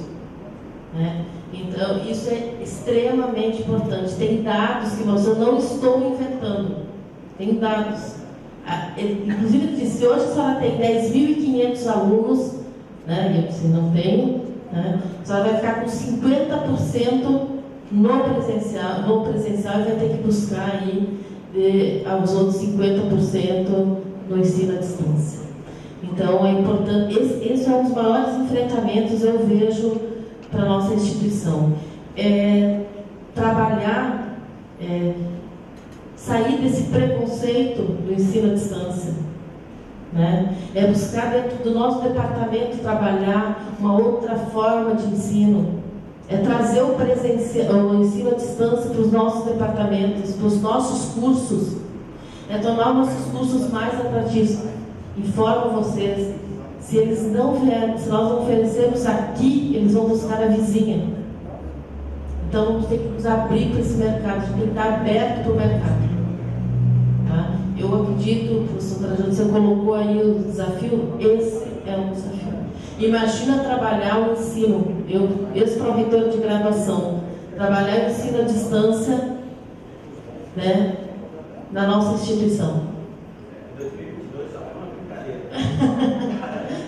Né? Então isso é extremamente importante. Tem dados que eu não estou inventando, tem dados. Inclusive ele disse, hoje a senhora tem 10.500 alunos, né? E eu disse, não tenho, né? A senhora vai ficar com 50% no presencial e vai ter que buscar aí os outros 50% no ensino à distância. Então é importante, esse é um dos maiores enfrentamentos eu vejo para a nossa instituição. Trabalhar, sair desse preconceito do ensino à distância, né? É buscar dentro do nosso departamento trabalhar uma outra forma de ensino, é trazer o ensino à distância para os nossos departamentos, para os nossos cursos, é tornar os nossos cursos mais atrativos. Informo vocês, se eles não vierem, se nós não oferecermos aqui, eles vão buscar a vizinha. Então vamos ter que nos abrir para esse mercado, tem que estar aberto para o mercado. Tá? Eu acredito, professor Trajano, você colocou aí o desafio, esse é um desafio. Imagina trabalhar o ensino, eu, ex-pró-reitor de graduação, trabalhar o ensino à distância, né, na nossa instituição.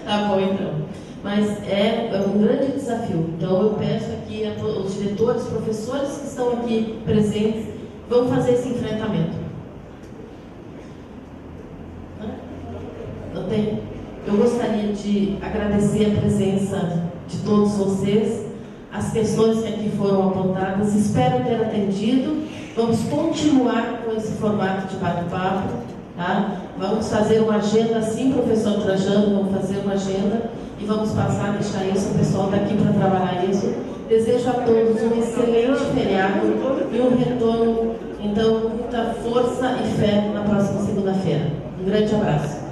Tá bom, então. Mas é um grande desafio. Então eu peço aqui aos diretores, professores que estão aqui presentes, vamos fazer esse enfrentamento. Eu gostaria de agradecer a presença de todos vocês, as questões que aqui foram apontadas, espero ter atendido. Vamos continuar com esse formato de bate-papo, tá? Vamos fazer uma agenda, sim, professor Trajano, vamos fazer uma agenda e vamos passar a deixar isso, o pessoal está aqui para trabalhar isso. Desejo a todos um excelente feriado e um retorno, então, com muita força e fé na próxima segunda-feira. Um grande abraço.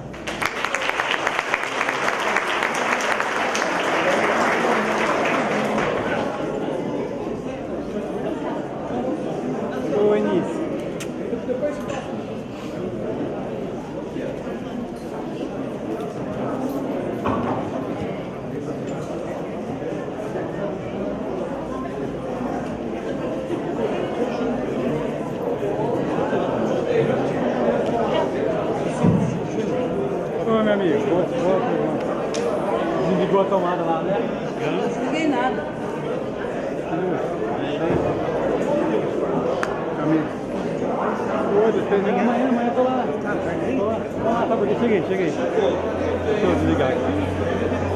Meu amigo, boa pergunta. Desligou a tomada lá, né? Não desliguei nada. Caminho. Amanhã eu tô lá. Tô lá, tá, porque cheguei. Deixa eu desligar aqui.